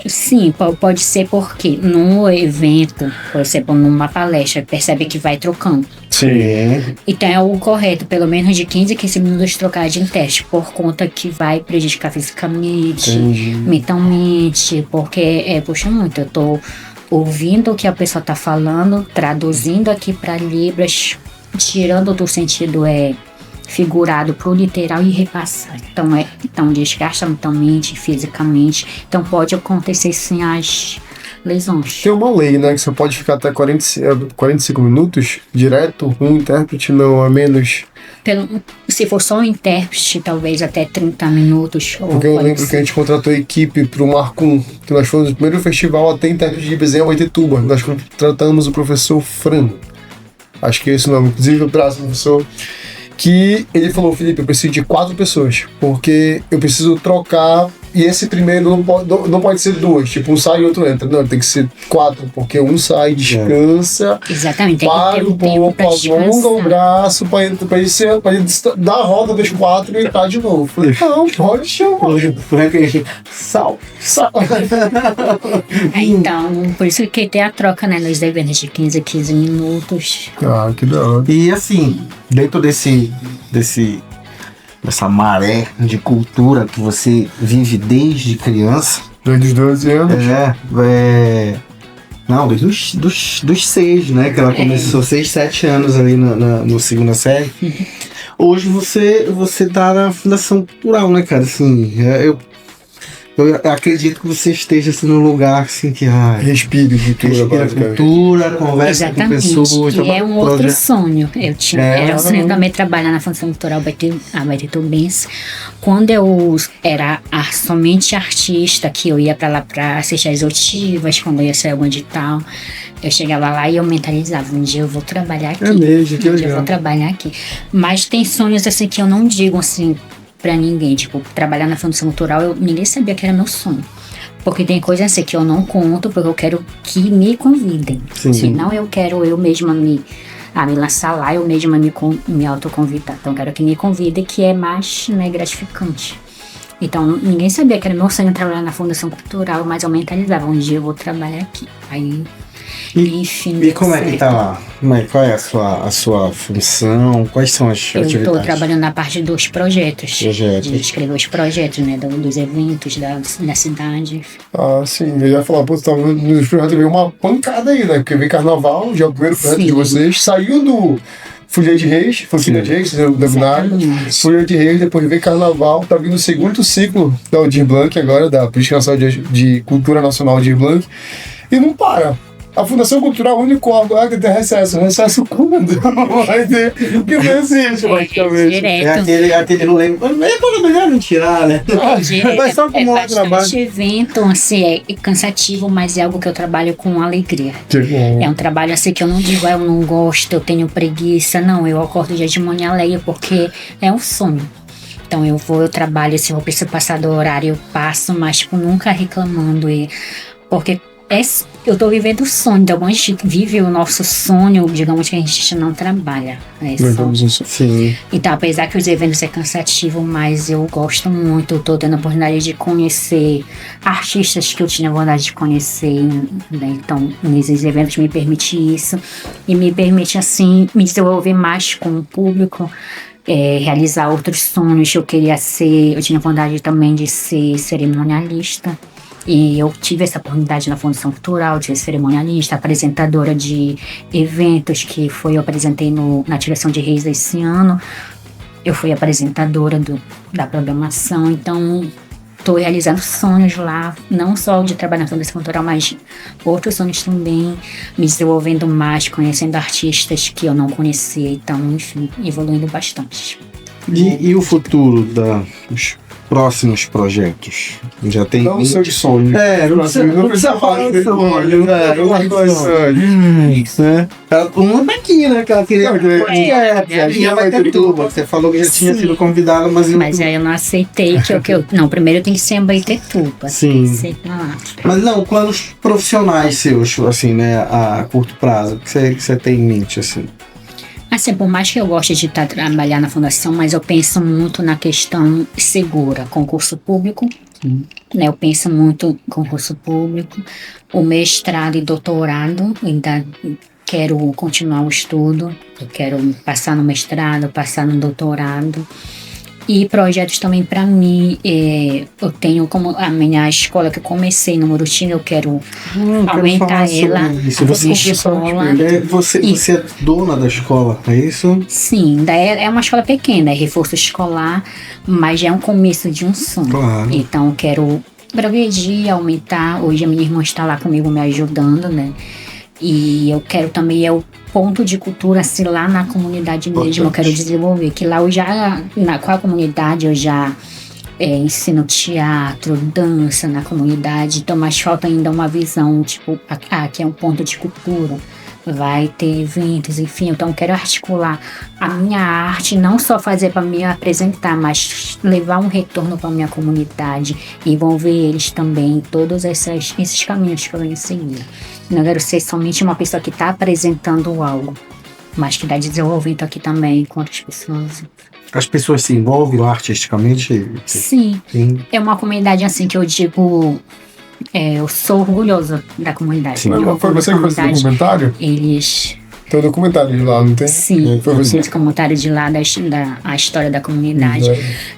Sim, pode ser porque no evento, por exemplo, numa palestra, percebe que vai trocando. Sim. Então é o correto, pelo menos de 15 a 15 minutos trocar de teste, por conta que vai prejudicar fisicamente, Entendi. mentalmente, porque puxa muito. Eu tô ouvindo o que a pessoa tá falando, traduzindo aqui para Libras, tirando do sentido figurado pro literal e repassar. Então desgasta mentalmente, fisicamente. Então pode acontecer sim as lesões. Tem uma lei, né, que você pode ficar até 45 minutos direto com o intérprete, não a menos. Se for só um intérprete, talvez até 30 minutos. Porque eu lembro que a gente contratou a equipe pro Marcum, que nós fomos no primeiro festival a ter intérprete de Bezerra Oitetuba. Nós contratamos o professor Fran. Acho que é esse o nome. Inclusive, o braço do professor. Que ele falou, Felipe, eu preciso de 4 pessoas, porque eu preciso trocar, e esse primeiro não pode ser 2, tipo, um sai e outro entra. Não, tem que ser 4, porque um sai, descansa, Exatamente, tem que para ter um um tempo pouco, pra alonga o descansar. braço, pra ele dar a roda dos 4 e entrar de novo. Falei, não, pode chamar. Sal. Então, por isso que tem a troca, né, nos eventos de 15 a 15 minutos. Ah, que da hora. E assim, dentro dessa maré de cultura que você vive desde criança, Desde os 12 anos. não, desde dos 6, né? Que ela começou 6, 7 anos ali no segunda série. Hoje você tá na Fundação Cultural, né, cara? Assim, eu acredito que você esteja assim, num lugar assim que Respire cultura, respira basicamente. cultura, conversa com Exatamente, pessoas. que é um outro sonho. Eu tinha, era um sonho também trabalhar na Fundação Cultural Abaetubense. Quando eu era somente artista, que eu ia pra lá pra assistir as oitivas, quando eu ia sair algum edital, eu chegava lá e eu mentalizava, um dia eu vou trabalhar aqui. É mesmo, que Um dia eu legal. vou trabalhar aqui. Mas tem sonhos assim que eu não digo assim pra ninguém, tipo, trabalhar na Fundação Cultural, ninguém sabia que era meu sonho. Porque tem coisas assim que eu não conto, porque eu quero que me convidem. Sim. Senão eu quero eu mesma me lançar lá, eu mesma me autoconvidar. Então eu quero que me convidem, que é mais, né, gratificante. Então ninguém sabia que era meu sonho trabalhar na Fundação Cultural, mas eu mentalizava, um dia eu vou trabalhar aqui. Aí, enfim. E como é que certo. tá lá? Qual é a sua função? Quais são as Eu atividades? estou trabalhando na parte dos projetos. Projetos. De escrever os projetos, né? Dos eventos da cidade. Ah, sim, eu ia falar, pô, tava nos projetos, veio uma pancada aí, né? Porque veio carnaval, já é o primeiro projeto Sim. de vocês, saiu do Folia de Reis, foi Folia de Reis, vocês dominaram. Exatamente. Folia de Reis, depois veio carnaval, tá vindo o segundo ciclo da Aldir Blanc agora, da Política Nacional de Cultura Nacional Aldir Blanc, e não para. A Fundação Cultural, o único órgão lá que tem recesso. Recesso quando? Vai ter, que não existe, praticamente. Direto. É aquele não lembro. É quando melhor não tirar, né? Mas só como lá trabalho. bastante evento, assim, é cansativo, mas é algo que eu trabalho com alegria. Que bom. É um trabalho assim que eu não digo, eu não gosto, eu tenho preguiça, não, eu acordo dia de manhã alheia porque é um sonho. Então eu trabalho, se eu preciso passar do horário, eu passo, mas tipo, nunca reclamando. Porque eu tô vivendo o sonho, então a gente vive o nosso sonho, digamos que a gente não trabalha. Sim. Então, apesar que os eventos é cansativo, mas eu gosto muito, eu tô tendo a oportunidade de conhecer artistas que eu tinha vontade de conhecer, né? Então, nesses eventos me permite isso e me permite, assim, me desenvolver mais com o público, realizar outros sonhos. Eu tinha vontade também de ser cerimonialista. E eu tive essa oportunidade na Fundação Cultural de ser cerimonialista, apresentadora de eventos, eu apresentei na Tiração de Reis esse ano. Eu fui apresentadora da programação, então estou realizando sonhos lá, não só de trabalhar na Fundação Cultural, mas outros sonhos também, me desenvolvendo mais, conhecendo artistas que eu não conhecia, então, enfim, evoluindo bastante. E o futuro próximos projetos? Já tem Não mente? sei de sonho. Não precisa falar de sonho, né? Uma banquinha, né? Que ela queria. Já vai ter tudo. Você falou que já tinha Sim. sido convidada, mas Mas aí eu não aceitei que eu. Não, primeiro eu tenho que ser Ambaitetuba. Sim. Lá. Mas não, planos profissionais seus, assim, né? A curto prazo. O que você tem em mente, assim? Assim, por mais que eu goste de trabalhar na fundação, mas eu penso muito na questão segura, concurso público, né? Eu penso muito em concurso público, o mestrado e doutorado, ainda quero continuar o estudo, eu quero passar no mestrado, passar no doutorado. E projetos também para mim, eu tenho como a minha escola que eu comecei no Murutinga, eu quero aumentar ela, Isso. a Você, minha escola. você é dona da escola, é isso? Sim, daí é uma escola pequena, é reforço escolar, mas já é um começo de um sonho. Claro. Então eu quero progredir, aumentar. Hoje a minha irmã está lá comigo me ajudando, né? E eu quero também o ponto de cultura, assim, lá na comunidade mesmo, eu quero desenvolver. Que lá eu já, com a comunidade, eu já ensino teatro, dança na comunidade. Então, mas falta ainda uma visão, tipo, aqui é um ponto de cultura. Vai ter eventos, enfim. Então, eu quero articular a minha arte, não só fazer para me apresentar, mas levar um retorno para minha comunidade, envolver eles também, todos esses caminhos que eu venho seguir. Não quero ser somente uma pessoa que está apresentando algo, mas que dá desenvolvimento aqui também com outras pessoas. As pessoas se envolvem lá artisticamente? Sim, é uma comunidade assim que eu digo. Eu sou orgulhosa da comunidade. Sim. Foi você que fez o documentário? Eles. Tem um documentário de lá, não tem? Sim, Foi você? esse comentário de lá a história da comunidade.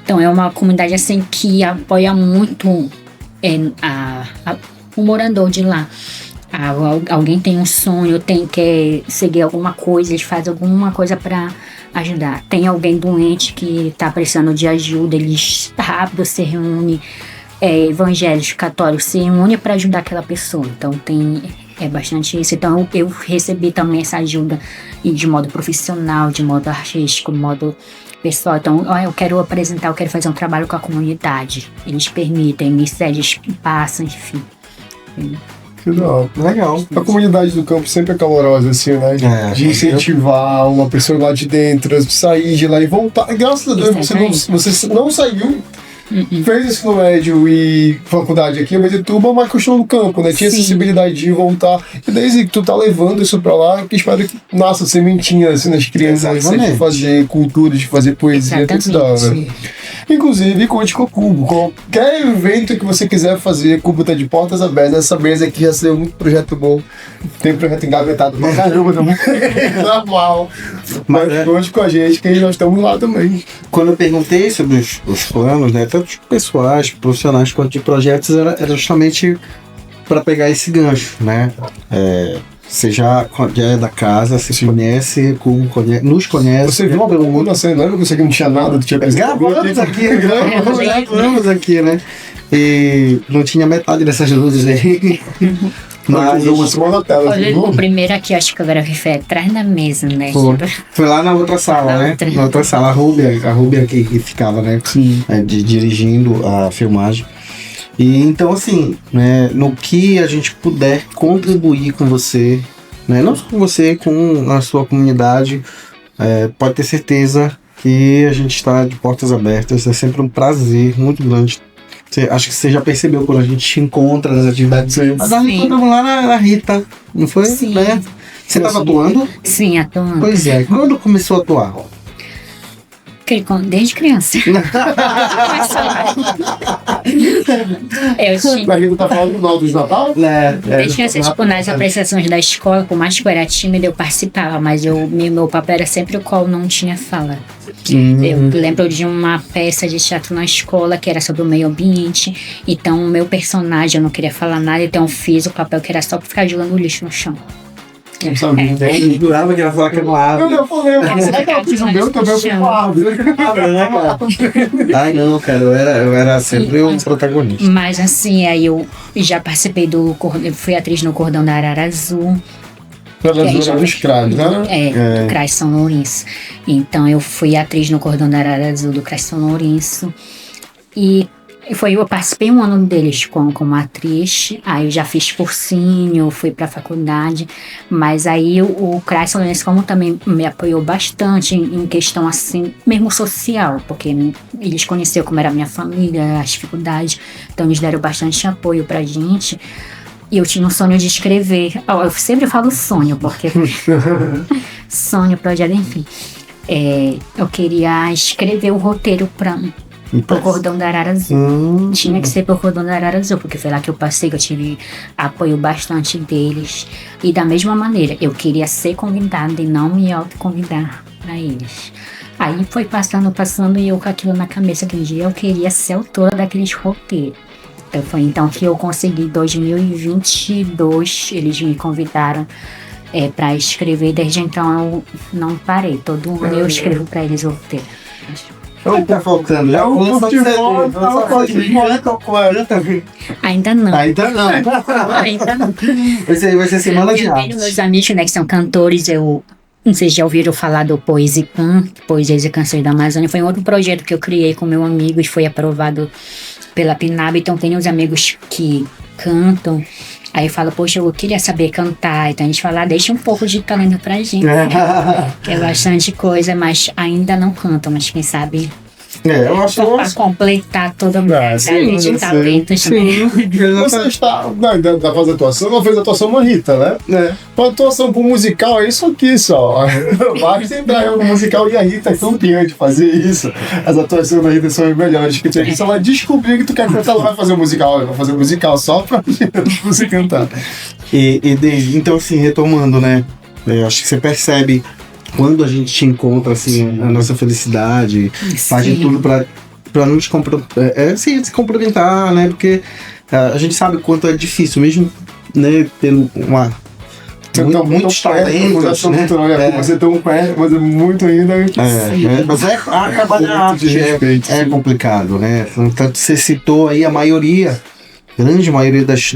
Então é uma comunidade assim que apoia muito o morador de lá. Alguém tem um sonho, quer seguir alguma coisa, eles fazem alguma coisa para ajudar. Tem alguém doente que está precisando de ajuda, eles rápido se reúnem. Evangélicos, católicos se unem para ajudar aquela pessoa. Então é bastante isso. Então eu recebi também essa ajuda de modo profissional, de modo artístico, de modo pessoal. Então eu quero apresentar, eu quero fazer um trabalho com a comunidade. Eles permitem, me cedem espaço, enfim. Que Legal. A comunidade do campo sempre é calorosa, assim, né? De incentivar uma pessoa lá de dentro, sair de lá e voltar. Graças a Deus você não saiu. Fez ensino médio e faculdade aqui em Ambaitetuba, mas continuou no campo, né? Tinha sensibilidade de voltar. E desde que tu tá levando isso pra lá, eu espero que nasça sementinha assim nas crianças, de fazer cultura, de fazer poesia, tudo da hora. Inclusive, conte com o Cubo. Qualquer evento que você quiser fazer, Cubo tá de portas abertas. Essa mesa aqui já saiu muito projeto bom. Tem projeto engavetado pra caramba também. Normal. Mas conte com a gente, que nós estamos lá também. Quando eu perguntei sobre os planos, né, tanto pessoais, profissionais quanto de projetos, era justamente para pegar esse gancho, né? Você já é da casa, você conhece, nos conhece. Você viu pelo mundo, você lembra que você não tinha nada, tu tinha gravamos aqui, né? E não tinha metade dessas luzes aí. Mas uma tela. Olha, o primeiro aqui, acho que agora foi atrás da mesa, né? Foi lá na outra sala, né? Na outra sala, a Rúbia que ficava, né? Dirigindo a filmagem. E então, assim, né, no que a gente puder contribuir com você, né, não só com você, com a sua comunidade, pode ter certeza que a gente está de portas abertas. É sempre um prazer muito grande. Acho que você já percebeu quando a gente te encontra nas atividades. Mas nós encontramos lá na Rita, não foi? Sim. Né? Você estava atuando? Sim, atuando. Pois é. Quando começou a atuar? Desde criança. A Rita tá falando do Naldo de Natal? Desde criança, tipo, nas apreciações da escola, por mais que eu era tímida, eu participava, mas meu papel era sempre o qual não tinha fala. Eu lembro de uma peça de teatro na escola que era sobre o meio ambiente. Então, o meu personagem, eu não queria falar nada, então eu fiz o papel que era só pra ficar jogando lixo no chão. Não sabia. Eu jurava que ia falar que era uma árvore. Eu falei, eu fiz o meu também, eu fiz uma árvore. Ai, não, cara, eu era sempre o protagonista. Mas assim, aí eu já participei fui atriz no Cordão da Arara Azul. Dos CRAs, né? Do CRAS São Lourenço. Então eu fui atriz no Cordão da Arara Azul do CRAS São Lourenço. E eu participei um ano deles como atriz, aí eu já fiz cursinho, fui pra faculdade, mas aí o CRAS São Lourenço como também me apoiou bastante em questão assim, mesmo social, porque eles conheceram como era a minha família, as dificuldades, então eles deram bastante apoio pra gente. E eu tinha um sonho de escrever, eu sempre falo sonho, porque sonho, projeto, enfim. Eu queria escrever o roteiro pro Cordão da Arara Azul. Tinha que ser pro Cordão da Arara Azul, porque foi lá que eu passei, que eu tive apoio bastante deles. E da mesma maneira, eu queria ser convidada e não me autoconvidar pra eles. Aí foi passando, e eu com aquilo na cabeça que um dia eu queria ser autora daqueles roteiros. Foi então que eu consegui, em 2022, eles me convidaram pra escrever. Desde então eu não parei, todo ano eu escrevo pra eles o roteiro. O que tá faltando? Já Ainda não. Ainda não. Ainda não. Vai ser semana de Eu arte. tenho meus amigos, né, que são cantores, não sei se já ouviram falar do Poesias e Canções da Amazônia. Foi um outro projeto que eu criei com meu amigo e foi aprovado pela PNAB. Então tem uns amigos que cantam. Aí eu falo, poxa, eu queria saber cantar. Então a gente fala, deixa um pouco de talento pra gente. Que é bastante coisa, mas ainda não cantam. Mas quem sabe Eu acho pra completar toda a minha de talentos. Você está da fase de atuação, não fez atuação Rita, né? Pra atuação pro musical é isso aqui só. Basta entrar no musical e a Rita é campeã de fazer isso. As atuações da Rita são as melhores. Que tu só vai descobrir que tu quer cantar, ela vai fazer musical. Vai fazer musical só pra você cantar. Então, assim, retomando, né? Eu acho que você percebe quando a gente encontra, assim, a nossa felicidade, faz de tudo pra nos se complementar, né? Porque a gente sabe o quanto é difícil, mesmo, né, tendo muitos talentos, né? Você tão perto, mas é muito ainda. Mas acabar na arte é complicado, né? Tanto você citou aí a grande maioria das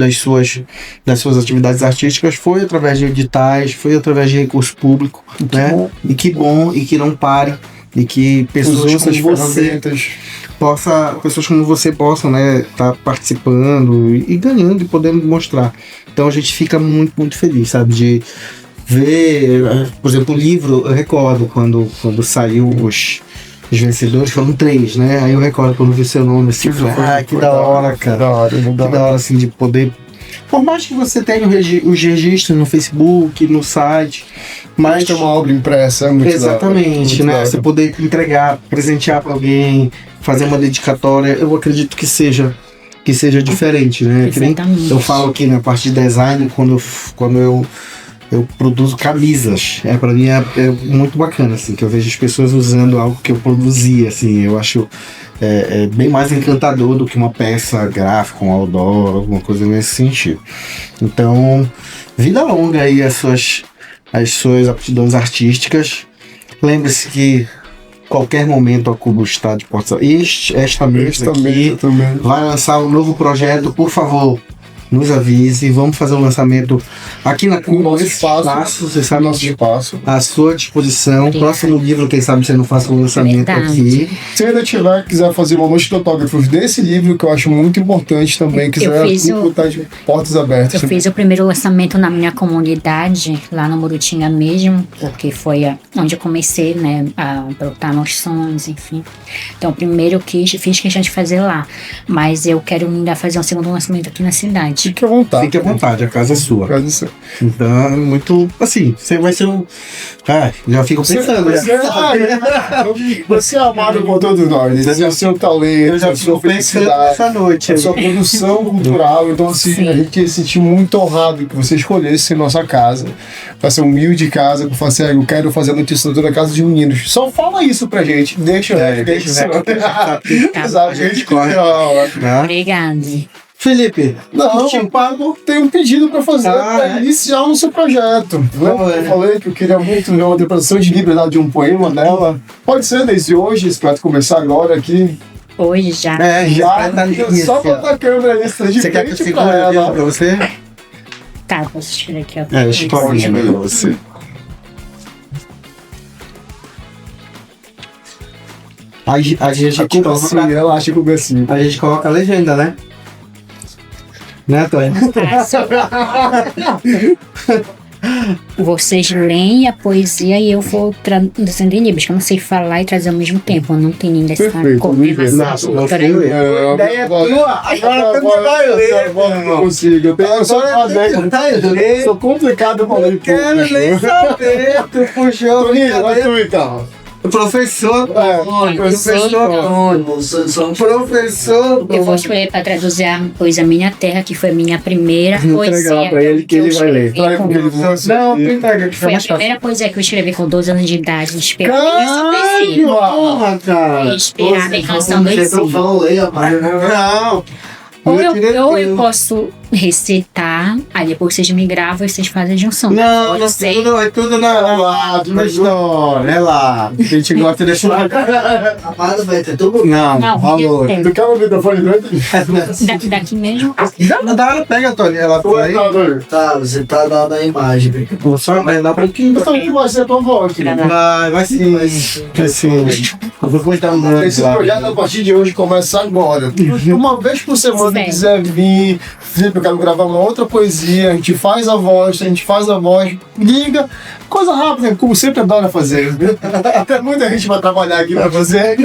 suas atividades artísticas foi através de editais, foi através de recurso público, né? E que bom, e que não pare, e que pessoas como você possam, né, tá participando e ganhando e podendo mostrar. Então a gente fica muito, muito feliz, sabe, de ver, por exemplo, o livro. Eu recordo quando saiu os vencedores, foram 3, né? Aí eu recordo quando vi seu nome, assim, que da hora, cara. Que da hora, assim, de poder. Por mais que você tenha os registros no Facebook, no site, mas tem uma obra impressa, é muito exatamente, né? Você poder entregar, presentear para alguém, fazer uma dedicatória, eu acredito que seja diferente, né? Que nem eu falo aqui na parte de design, quando eu produzo camisas. Pra mim é muito bacana, assim, que eu vejo as pessoas usando algo que eu produzi, assim, eu acho bem mais encantador do que uma peça gráfica, um outdoor, alguma coisa nesse sentido. Então, vida longa aí as suas aptidões artísticas. Lembre-se que qualquer momento a Cubo está de portas. Esta mesa aqui vai lançar um novo projeto, por favor. Nos avise, vamos fazer um lançamento aqui na Cubo, nosso espaço, você sabe, nosso espaço à sua disposição. Próximo livro, quem sabe você não faça um lançamento aqui. Se ainda quiser fazer uma noite de autógrafos desse livro, que eu acho muito importante também, quiser botar de portas abertas. Eu fiz o primeiro lançamento na minha comunidade, lá no Murutinga mesmo, porque foi onde eu comecei, né, a brotar meus sonhos, enfim. Então, primeiro eu fiz questão de fazer lá, mas eu quero ainda fazer um segundo lançamento aqui na cidade. Fique à vontade. Fique à vontade, a casa é sua. Então, muito, assim, você vai ser um... já fico pensando. Você é amado por todos nós. Esse é o seu talento, a sua felicidade, essa noite, a sua produção cultural. Então, assim, a gente se sentiu muito honrado que você escolhesse nossa casa. Essa humilde casa que eu faço, eu quero fazer a notícia da casa de meninos. Só fala isso pra gente. Deixa a gente corre. Obrigada. Felipe, tem um pedido pra fazer pra iniciar o seu projeto. Eu falei que eu queria muito ver uma interpretação de liberdade de um poema dela. Pode ser desde hoje, espero começar agora aqui. Hoje já. Já. Só botar a câmera ali, de frente pra ela. Pra você? Tá, posso escrever aqui, ó. Deixa eu pra você. A gente A culpa sim, coloca, relaxa com o Bessinho. a gente coloca a legenda, né? Né, Tony? Vocês leem a poesia e eu vou traduzindo em livros, que eu não sei falar e trazer ao mesmo tempo. Eu não tenho ainda essa Perfeito, coordenação. Nossa, Porém, ideia tua, agora tu vai ler, não consigo. Eu sou sou complicado pra ler. quero nem saber, tu puxou. Toninho, vai tu então. Professor Tony, professor Tony, professor eu vou escolher para traduzir a poesia Minha Terra, que foi a minha primeira Vou poesia. entregar pra ele que eu ele vai ler. escrevi Traga com- pra ele. Não, tu entrega que Foi a mais fácil. primeira poesia que eu escrevi com 12 anos de idade, inspirada Caralho! Porra, cara. inspirada em Canção do Exílio. Não. Ou Eu tirei eu tudo. posso recitar, aí depois vocês me gravam e vocês fazem a junção. Não, Pode não, ser. é tudo na história, é lá. A gente gosta de deixar. Amado, vai ter tudo. Não, Não, valor. eu Tu quer o microfone dentro? Daqui mesmo? Dá, pega, Tony, ela foi aí. Tá, você tá na imagem, Beca. Vou só vai dar um pouquinho. Eu também vai ser a tua voz, filho. Vai sim. Vai sim. Eu vou cortar muito. Esse projeto a partir de hoje começa agora. Uma vez por semana Certo. quiser vir, Felipe, eu quero gravar uma outra poesia, a gente faz a voz, liga, coisa rápida, como sempre adora fazer. Até muita gente vai trabalhar aqui pra fazer.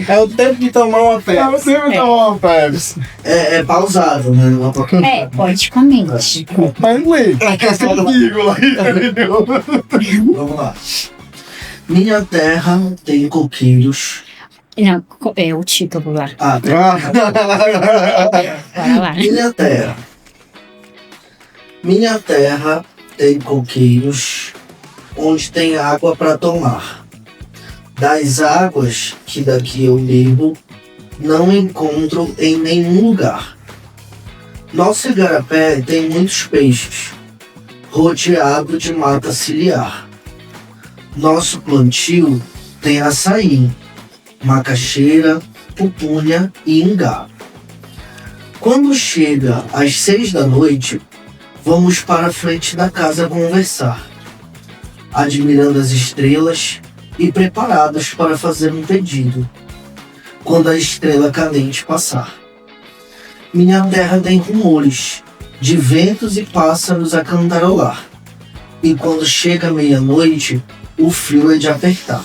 É o tempo de tomar uma pedra. Eu sempre dá uma Pepsi. É pausado, né? Não é pra- Poeticamente. Mas lê. Vírgula. Vamos lá. Minha terra tem coqueiros. Não, é o título lá. Ah, Bora lá. Minha terra tem coqueiros onde tem água para tomar. Das águas que daqui eu bebo, não encontro em nenhum lugar. Nosso igarapé tem muitos peixes, rodeado de mata ciliar. Nosso plantio tem açaí, macaxeira, pupunha e ingá. Quando chega às 6 da noite, vamos para a frente da casa conversar, admirando as estrelas e preparados para fazer um pedido, quando a estrela cadente passar. Minha terra tem rumores, de ventos e pássaros a cantarolar, e quando chega a meia-noite, o frio é de apertar.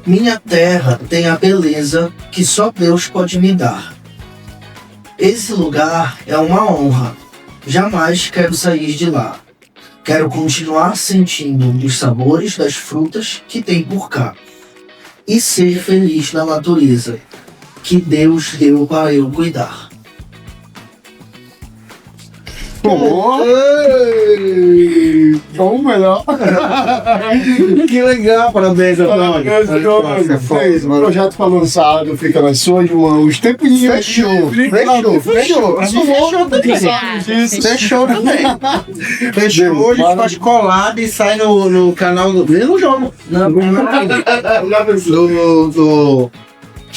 Minha terra tem a beleza que só Deus pode me dar. Esse lugar é uma honra, jamais quero sair de lá. Quero continuar sentindo os sabores das frutas que tem por cá. E ser feliz na natureza, que Deus deu para eu cuidar. Vamos melhor. Que legal, parabéns, Antônio. O projeto foi lançado, fica nas suas mãos. Tempo de Fechou. Fechou também. Fechou, a gente faz collab e sai no canal do. Vem no jogo.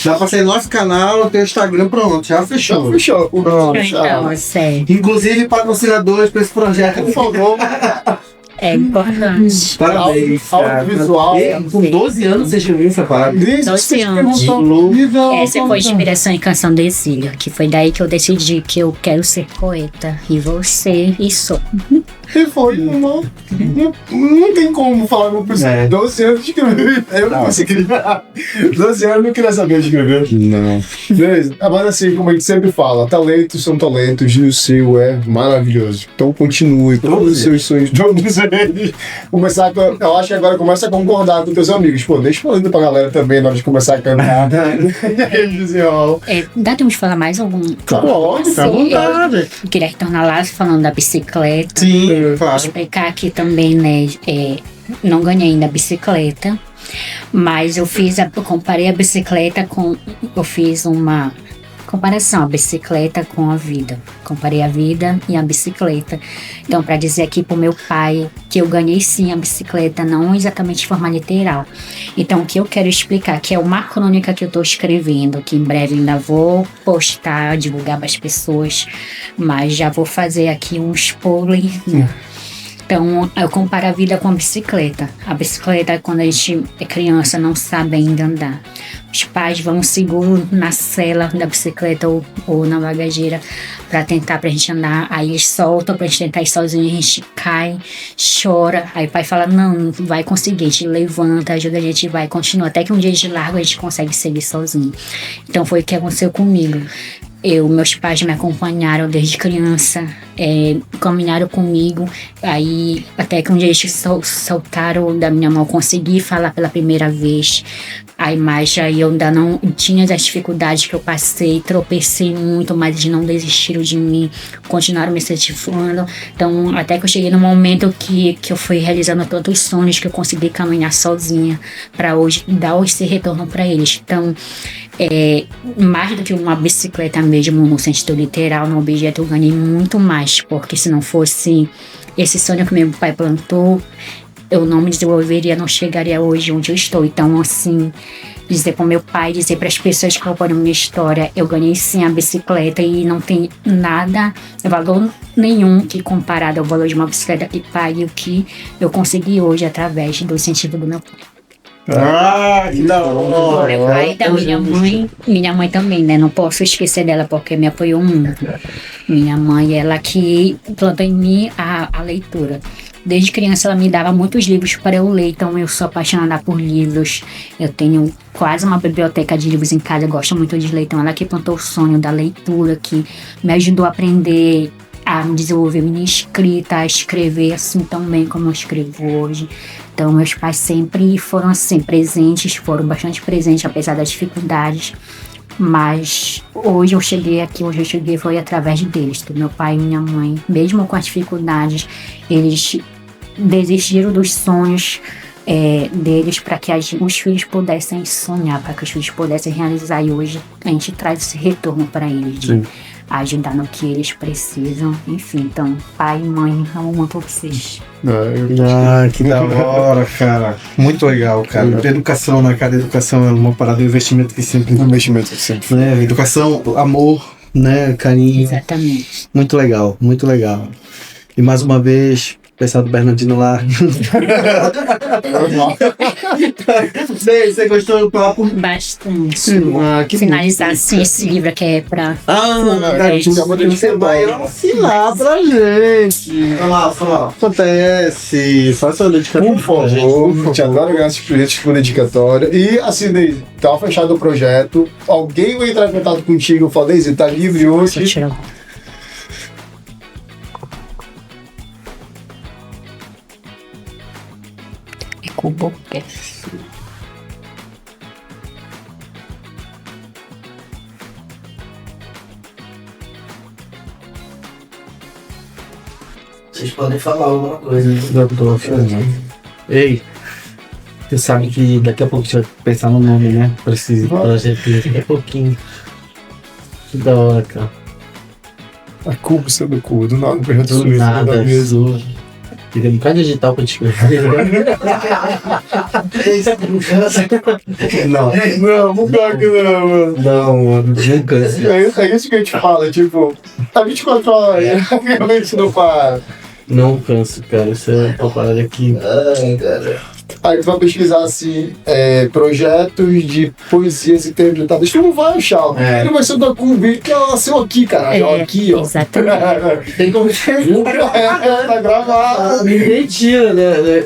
Dá pra sair no nosso canal, no teu Instagram, pronto, já fechou. Fechou. Pronto, Então, sério. Inclusive patrocinadores pra esse projeto. Por favor. É importante. Parabéns. cara. Audiovisual. Com 12 anos você escreveu essa parada. 12 anos. Essa foi a inspiração em Canção do Exílio, que foi daí que eu decidi que eu quero ser poeta. E vou ser, e sou. E foi, não tem como falar com pessoa. É. 12 anos de escrever. Eu não consegui. 12 anos eu não queria saber de escrever. Não. Beleza. Mas assim, como a gente sempre fala, talentos são talentos e o seu é maravilhoso. Então continue com todos os seus sonhos, todos eles. Começar com, eu acho que agora começa a concordar com teus amigos. Pô, deixa falando pra galera também na hora de começar a cantar. E aí, desenrola. Dá tempo de falar mais algum? Pode, tá à Sim, vontade. eu queria retornar lá falando da bicicleta. Sim, claro. Explicar aqui também, né? Não ganhei ainda a bicicleta, mas eu comparei a bicicleta com. Eu fiz uma comparação, a bicicleta com a vida. Comparei a vida e a bicicleta. Então, para dizer aqui pro meu pai que eu ganhei sim a bicicleta, não exatamente de forma literal. Então, o que eu quero explicar, que é uma crônica que eu tô escrevendo, que em breve ainda vou postar, divulgar para as pessoas, mas já vou fazer aqui um spoiler. Então, eu comparo a vida com a bicicleta. A bicicleta, quando a gente é criança, não sabe ainda andar. Os pais vão seguro na sela da bicicleta ou na bagageira pra gente andar. Aí eles soltam pra gente tentar ir sozinho, a gente cai, chora. Aí o pai fala, não vai conseguir, a gente levanta, ajuda a gente, vai, continua. Até que um dia de largo a gente consegue seguir sozinho. Então foi o que aconteceu comigo. Meus pais me acompanharam desde criança, caminharam comigo, aí até que um dia eles soltaram da minha mão, consegui falar pela primeira vez. Aí eu ainda não tinha as dificuldades que eu passei, tropecei muito, mas eles não desistiram de mim, continuaram me incentivando. Então, até que eu cheguei no momento que eu fui realizando tantos sonhos que eu consegui caminhar sozinha para hoje dar esse retorno para eles. Então, mais do que uma bicicleta mesmo, no sentido literal, no objeto, eu ganhei muito mais, porque se não fosse esse sonho que meu pai plantou, eu não me desenvolveria, não chegaria hoje onde eu estou. Então, assim, dizer para o meu pai, dizer para as pessoas que acompanham minha história, eu ganhei sim a bicicleta e não tem nada, valor nenhum que comparado ao valor de uma bicicleta que pague o que eu consegui hoje através do incentivo do meu pai. Que da hora! Meu pai e da minha mãe também, né? Não posso esquecer dela porque me apoiou muito. Minha mãe, ela que plantou em mim a leitura. Desde criança ela me dava muitos livros para eu ler, então eu sou apaixonada por livros. Eu tenho quase uma biblioteca de livros em casa, eu gosto muito de ler. Então ela que plantou o sonho da leitura, que me ajudou a aprender a me desenvolver minha escrita, a escrever assim tão bem como eu escrevo hoje. Então meus pais sempre foram assim presentes, foram bastante presentes apesar das dificuldades. Mas hoje eu cheguei foi através deles, do meu pai e minha mãe. Mesmo com as dificuldades, eles desistiram dos sonhos deles para que os filhos pudessem sonhar, para que os filhos pudessem realizar. E hoje a gente traz esse retorno para eles, de ajudar no que eles precisam. Enfim, então, pai e mãe, amo muito vocês. Que da hora, cara. Muito legal, cara. Educação, né, cara? Educação é uma parada de investimento que sempre. Né? Educação, amor, né? Carinho. Exatamente. Muito legal, muito legal. E mais uma vez, pessoal do Bernardino lá. Você gostou do papo? Bastante. Finalizar assim esse livro que é pra. Você vai assinar pra gente. Olha lá. Acontece. Faça uma dedicatória. Por favor, te adoro ganhar esses projetos com dedicatória. E assim, Deise, tá fechado o projeto. Alguém vai entrar em contato contigo e falar, Deise, tá livre hoje. Cubocast. Vocês podem falar alguma coisa. Ei, você sabe que daqui a pouco você vai pensar no nome, né? Pra esse projeto daqui a pouquinho. Que da hora, cara. A cubo sendo cubo, do nada, projeto Do nada, Jesus. Tem um bocado digital pra te escrever. Não, claro que não, mano. Não, mano, nunca. É isso que a gente fala, tipo, tá 24 horas, realmente não para. Não canso, cara, isso é uma parada aqui. Ai, cara. Aí tu vai pesquisar assim, projetos de poesias interpretadas. Tu não vai achar. Ele vai ser da Cubi, que ela nasceu aqui, cara. Aqui, ó. Exatamente. Tem como Tá gravado. Ninguém tira, né?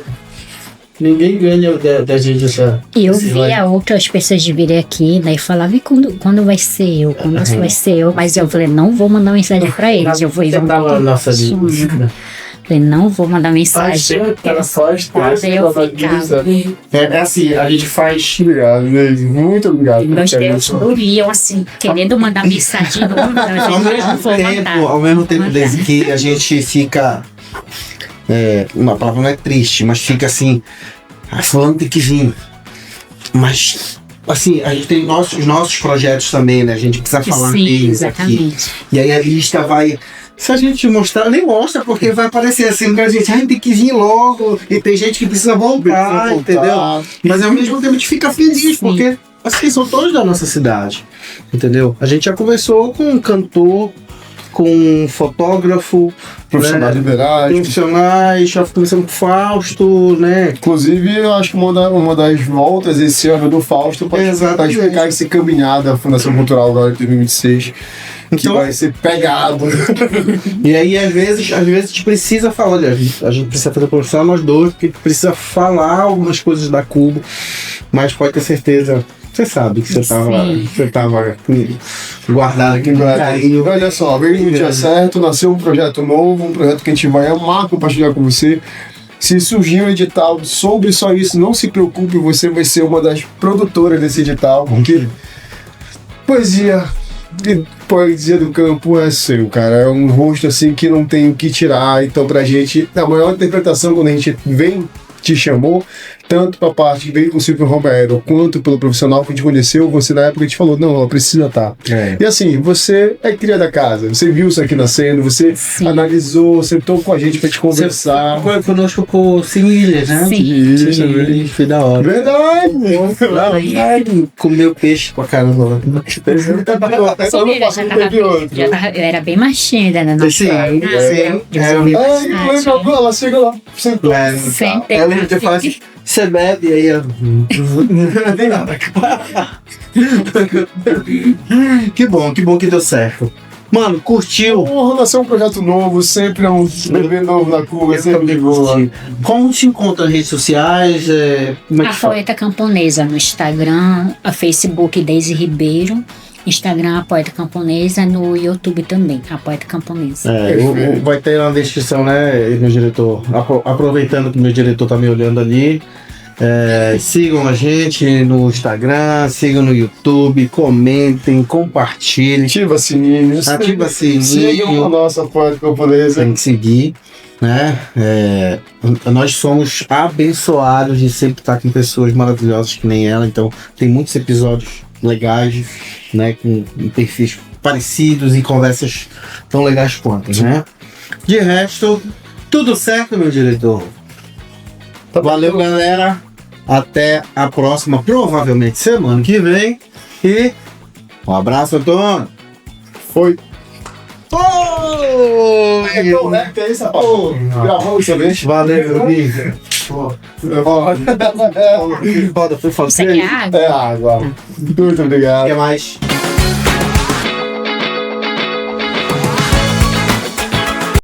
Ninguém ganha da gente essa. E eu via outras pessoas de virem aqui, né? E falava, e quando vai ser eu? Quando vai ser eu? Mas eu falei, não vou mandar mensagem pra eles. Eu vou ir. Nossa vida. Falei, não vou mandar mensagem. É assim, a gente faz. Obrigado, muito obrigado. Meus dedos doriam assim, querendo mandar mensagem. Ao mesmo tempo desde que a gente fica. Uma palavra não é triste, mas fica assim. Fulano tem que vir. Mas. Assim, a gente tem os nossos projetos também, né? A gente precisa falar deles aqui. E aí a lista vai. Se a gente mostrar, nem mostra, porque vai aparecer assim pra gente, tem que vir logo, e tem gente que precisa voltar, entendeu? Mas ao mesmo tempo a gente fica feliz, porque assim, são todos da nossa cidade, entendeu? A gente já conversou com um cantor, com um fotógrafo, Profissionais liberais. Profissionais, já começando com o Fausto, né? Inclusive, eu acho que uma das voltas esse ano do Fausto para explicar esse caminhar da Fundação Cultural agora em 2026. Que Então, vai ser pegado. E aí, às vezes a gente precisa falar, olha, a gente precisa fazer profissional nós dois, porque precisa falar algumas coisas da Cubo, mas pode ter certeza, você sabe que você tava guardado aqui no carinho. Olha só, veio no dia certo, nasceu um projeto novo, um projeto que a gente vai amar compartilhar com você. Se surgir um edital sobre só isso, não se preocupe, você vai ser uma das produtoras desse edital, porque poesia do campo é seu, cara. É um rosto assim que não tem o que tirar. Então, pra gente, a maior interpretação quando a gente te chamou, tanto pra parte que veio com o Silvio Romero, quanto pelo profissional que a gente conheceu, você na época te falou, não, ela precisa estar. E assim, você é cria da casa, você viu isso aqui nascendo, você analisou, sentou com a gente pra te conversar. Foi conosco com o Similhas, né? Sim. Foi da hora. Verdade! Comeu peixe pra caramba. Eu era bem machinha, né? Sim. Ela chega lá. Sempre. Ela já fala assim, você bebe, aí ela... Não tem nada. Que bom que deu certo. Mano, curtiu? Porra, nasceu um projeto novo, sempre é um bebê novo na curva, sempre de boa. Como te encontra nas redes sociais? Como é A que fala? Poeta Camponesa no Instagram, a Facebook Deise Ribeiro, Instagram a Poeta Camponesa, no YouTube também, a Poeta Camponesa. Vai ter na descrição, né, meu diretor? Aproveitando que meu diretor tá me olhando ali. Sigam a gente no Instagram, sigam no YouTube, comentem, compartilhem. Ativa sininho. Ativa sininho. Sigam a nossa Poeta Camponesa. Tem que seguir, né? Nós somos abençoados de sempre estar com pessoas maravilhosas que nem ela, então tem muitos episódios legais, né? Com perfis parecidos e conversas tão legais quanto, né? De resto, tudo certo, meu diretor. Valeu, galera. Até a próxima, provavelmente semana que vem. E um abraço, Antônio. Foi. É isso, rapaz. Gravou isso, bicho. Valeu, amigo. Foda, foi Isso aqui é água? É água. Muito obrigado. Até mais.